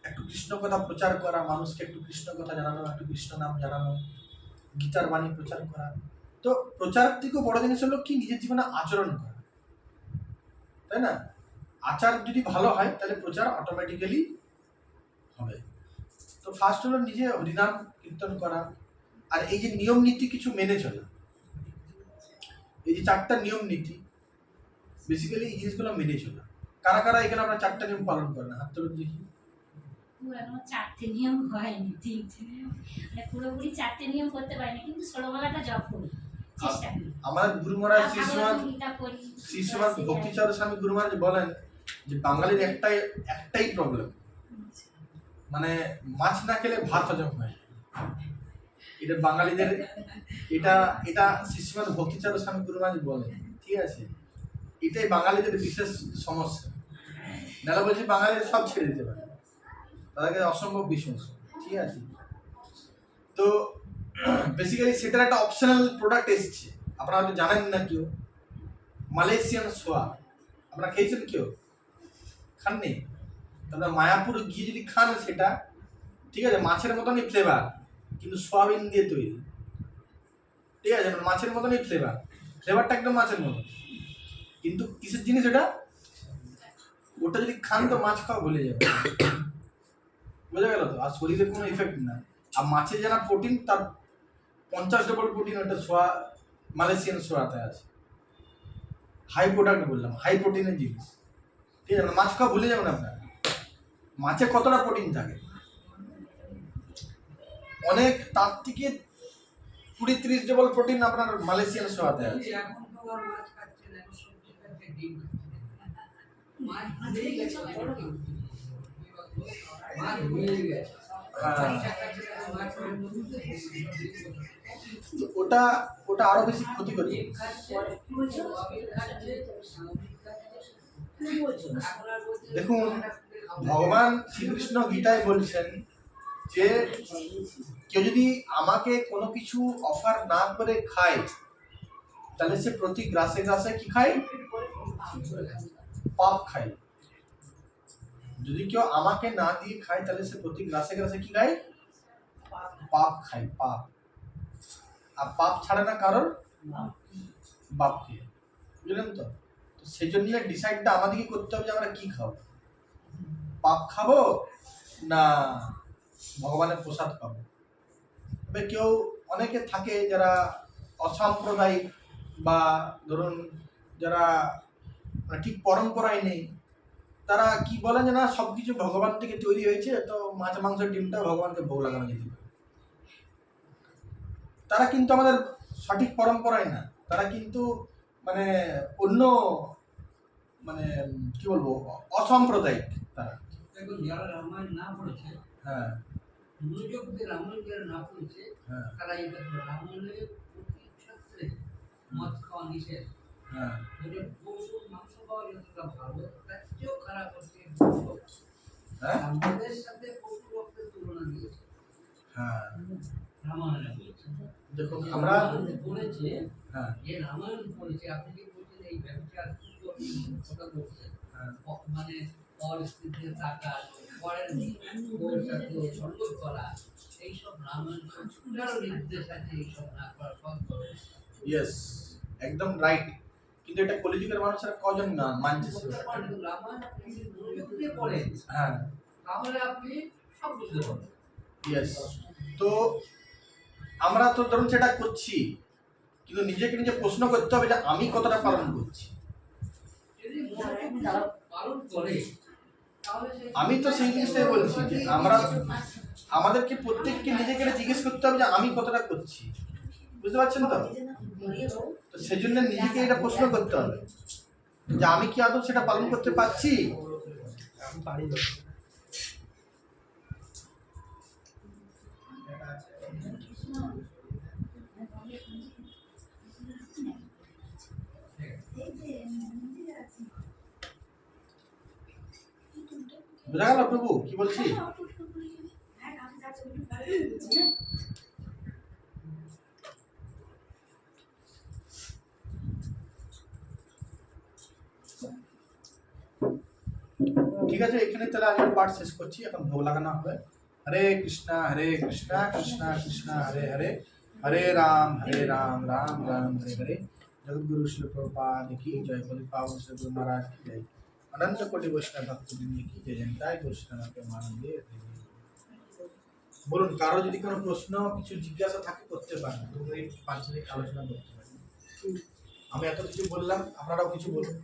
একটু কৃষ্ণ কথা প্রচার করা, মানুষকে একটু কৃষ্ণ কথা জানানো, একটু কৃষ্ণ নাম জানানো, গীতার বাণী প্রচার করা। তো প্রচার থেকেও বড় জিনিস হলো কি নিজের জীবনে আচরণ করা, তাই না? আচার যদি ভালো হয় তাহলে প্রচার অটোমেটিক্যালি হবে। তো ফার্স্ট হলো নিজে হরিনাম কীর্তন করা, আর এই যে নিয়ম নীতি কিছু মেনে চলা, এই যে 4টা নিয়ম নীতি, বেসিক্যালি এই জিনিসগুলো মেনে চলা। কারা কারা এখানে আমরা 4টা নিয়ম পালন করে না, হাত তুলে দেখি। এখনো 4টে নিয়ম হয়নি, 3টে নিয়ম, মানে পুরোপুরি 4টে নিয়ম করতে পারিনি, কিন্তু ষোলমালাটা জপ করি, চেষ্টা করি। আমার গুরু মহারাজ শ্রী শ্রীমৎ গীতা ভক্তিচরণ স্বামী গুরু মহারাজ বলেন যে বাঙালির একটাই প্রবলেম, মানে মাছ না খেলে ভাত হজম হয়। এটা বাঙালিদের, এটা শ্রী শ্রীমৎ ভক্তিচরণ স্বামী গুরু মহারাজ বলেন, ঠিক আছে। এটাই বাঙালিদের বিশেষ সমস্যা। নাহলে বলছি বাঙালিরা সব ছেড়ে দিতে পারে, তাদেরকে অসম্ভব বিষয়, ঠিক আছে। তো বেসিক্যালি সেটার একটা অপশনাল প্রোডাক্ট এসছে, আপনারা হয়তো জানেন না কেউ, মালয়েশিয়ান সোয়া। আপনারা খেয়েছেন কেউ? খাননি? তাহলে মায়াপুর গিয়ে যদি খান সেটা, ঠিক আছে, মাছের মতনই ফ্লেভার, কিন্তু সোয়াবিন দিয়ে তৈরি, ঠিক আছে, মাছের মতনই ফ্লেভারটা একদম মাছের মতন, কিন্তু কিসের জিনিস এটা? ওটা যদি খান তো মাছ খাওয়া ভুলে যাবে, বোঝা গেল তো? আর শরীরে কোনো ইফেক্ট না। আর মাছের যারা প্রোটিন, তার 50 ডবল প্রোটিন ওটা সোয়া, মালয়েশিয়ান সোয়াতে আছে। হাই প্রোডাক্ট বললাম, হাই প্রোটিনের জিনিস, ঠিক আছে। মাছ খাওয়া ভুলে যাবেন আপনার, মাছে কতটা প্রোটিন থাকে, অনেক তার থেকে 20-30 ডবল প্রোটিন আপনার মালয়েশিয়ান সোয়াতে আছে। এখন তো আর মাছ খাচ্ছে না, এখন সবজি খাচ্ছে, ডিম খাচ্ছে। মাছ ভুলেই গেছে, মাছ ভুলেই গেছে। ওটা আরো বেশি ক্ষতি করে। দেখুন, ভগবান শ্রীকৃষ্ণ গীতায় বলছেন যে কেউ যদি আমাকে কোনো কিছু অফার না করে খায়, তাহলে সে প্রতি গ্রাসে গ্রাসে কি খায়? পাপ খায়। যদি কেউ আমাকে না দিয়ে খায়, তাহলে সে প্রতি গ্রাসে গ্রাসে কি খায়? পাপ খায়, পাপ। আর পাপ ছাড়ে না কারোর বাপকে, বুঝলেন তো? তো সেই জন্য ডিসাইডটা আমাদেরকে করতে হবে যে আমরা কি খাবো, পাপ খাবো না ভগবানের প্রসাদ খাবো। তবে কেউ অনেকে থাকে যারা অসাম্প্রদায়িক বা ধরুন যারা ঠিক পরম্পরায় নেই, তারা কি বলে যে না সব কিছু ভগবান থেকে তৈরি হয়েছে, তো মাছ মাংস ডিমটা ভগবানকে ভোগ লাগানো যেতে পারে। তারা কিন্তু আমাদের সঠিক পরম্পরায় না, তারা কিন্তু মানে অন্য মানে কি বলবো অসাম্প্রদায়িক তারা। দেখুন যারা রামায়ণ না পড়েছে, হ্যাঁ মনোযোগ দিয়ে রামায়ণ যারা না পড়েছে, হ্যাঁ তারা এই রামায়ণের প্রতি ক্ষেত্রে মদ খাওয়া নিষেধ। হ্যাঁ যদি পশুর মাংস খাওয়া যতটা ভালো, তার চেয়েও খারাপ হচ্ছে হ্যাঁ আমাদের সাথে পশু রক্তের তুলনা দিয়েছে হ্যাঁ রামায়ণে বলেছে। দেখুন আমরা বলেছে হ্যাঁ যে রামায়ণ পড়েছে, আপনি কি বলছেন এই ব্যবসার কথা বলছেন, হ্যাঁ মানে পরিস্থিতির টাকা পরের বউর সাথে সংযোগ করা, এইসব রামায়ণ সুন্দর নির্দেশ আছে, এইসব না করার সব ইয়েস একদম রাইট। কিন্তু এটা কলিযুগের মানুষেরা কজন না মানছে সেটা। রামায়ণ আপনি যদি মনোযোগ দিয়ে পড়েন, হ্যাঁ তাহলে আপনি সব বুঝতে পারবেন। ইয়েস। তো আমরা তো ধরুন সেটা করছি, কিন্তু নিজেকে নিজে প্রশ্ন করতে হবে যে আমি কতটা পালন করছি। যদি মনোযোগ দিয়ে পালন করে, তাহলে আমি তো সেই জিনিসটাই বলছি যে আমরা আমাদেরকে প্রত্যেককে নিজেকে জিজ্ঞেস করতে হবে যে আমি কতটা করছি, বুঝতে পারছেন তো? তো সেই জন্য নিজেকে এটা প্রশ্ন করতে হবে যে আমি কি আদৌ সেটা পালন করতে পারছি। বোঝা গেল প্রভু কি বলছি? ঠিক আছে, এখানে তাহলে আমি পাঠ শেষ করছি, এখন ভোগ লাগানো হবে। হরে কৃষ্ণা কৃষ্ণা কৃষ্ণা হরে হরে, হরে রাম রাম রাম হরে হরে। जगद्गुरु श्री प्रभुपाद की जय, बोले पावन श्री गुरु महाराज की जय, अनंत कोटि वैष्णव भक्तवृंद की जय। जय वैष्णव के मानंदे। বলুন কারো যদি কোনো প্রশ্ন কিছু জিজ্ঞাসা থাকে করতে পারেন, তোমরা এই 5 মিনিট আলোচনা করতে পারেন। আমি এত কিছু বললাম, আপনারাও কিছু বলুন।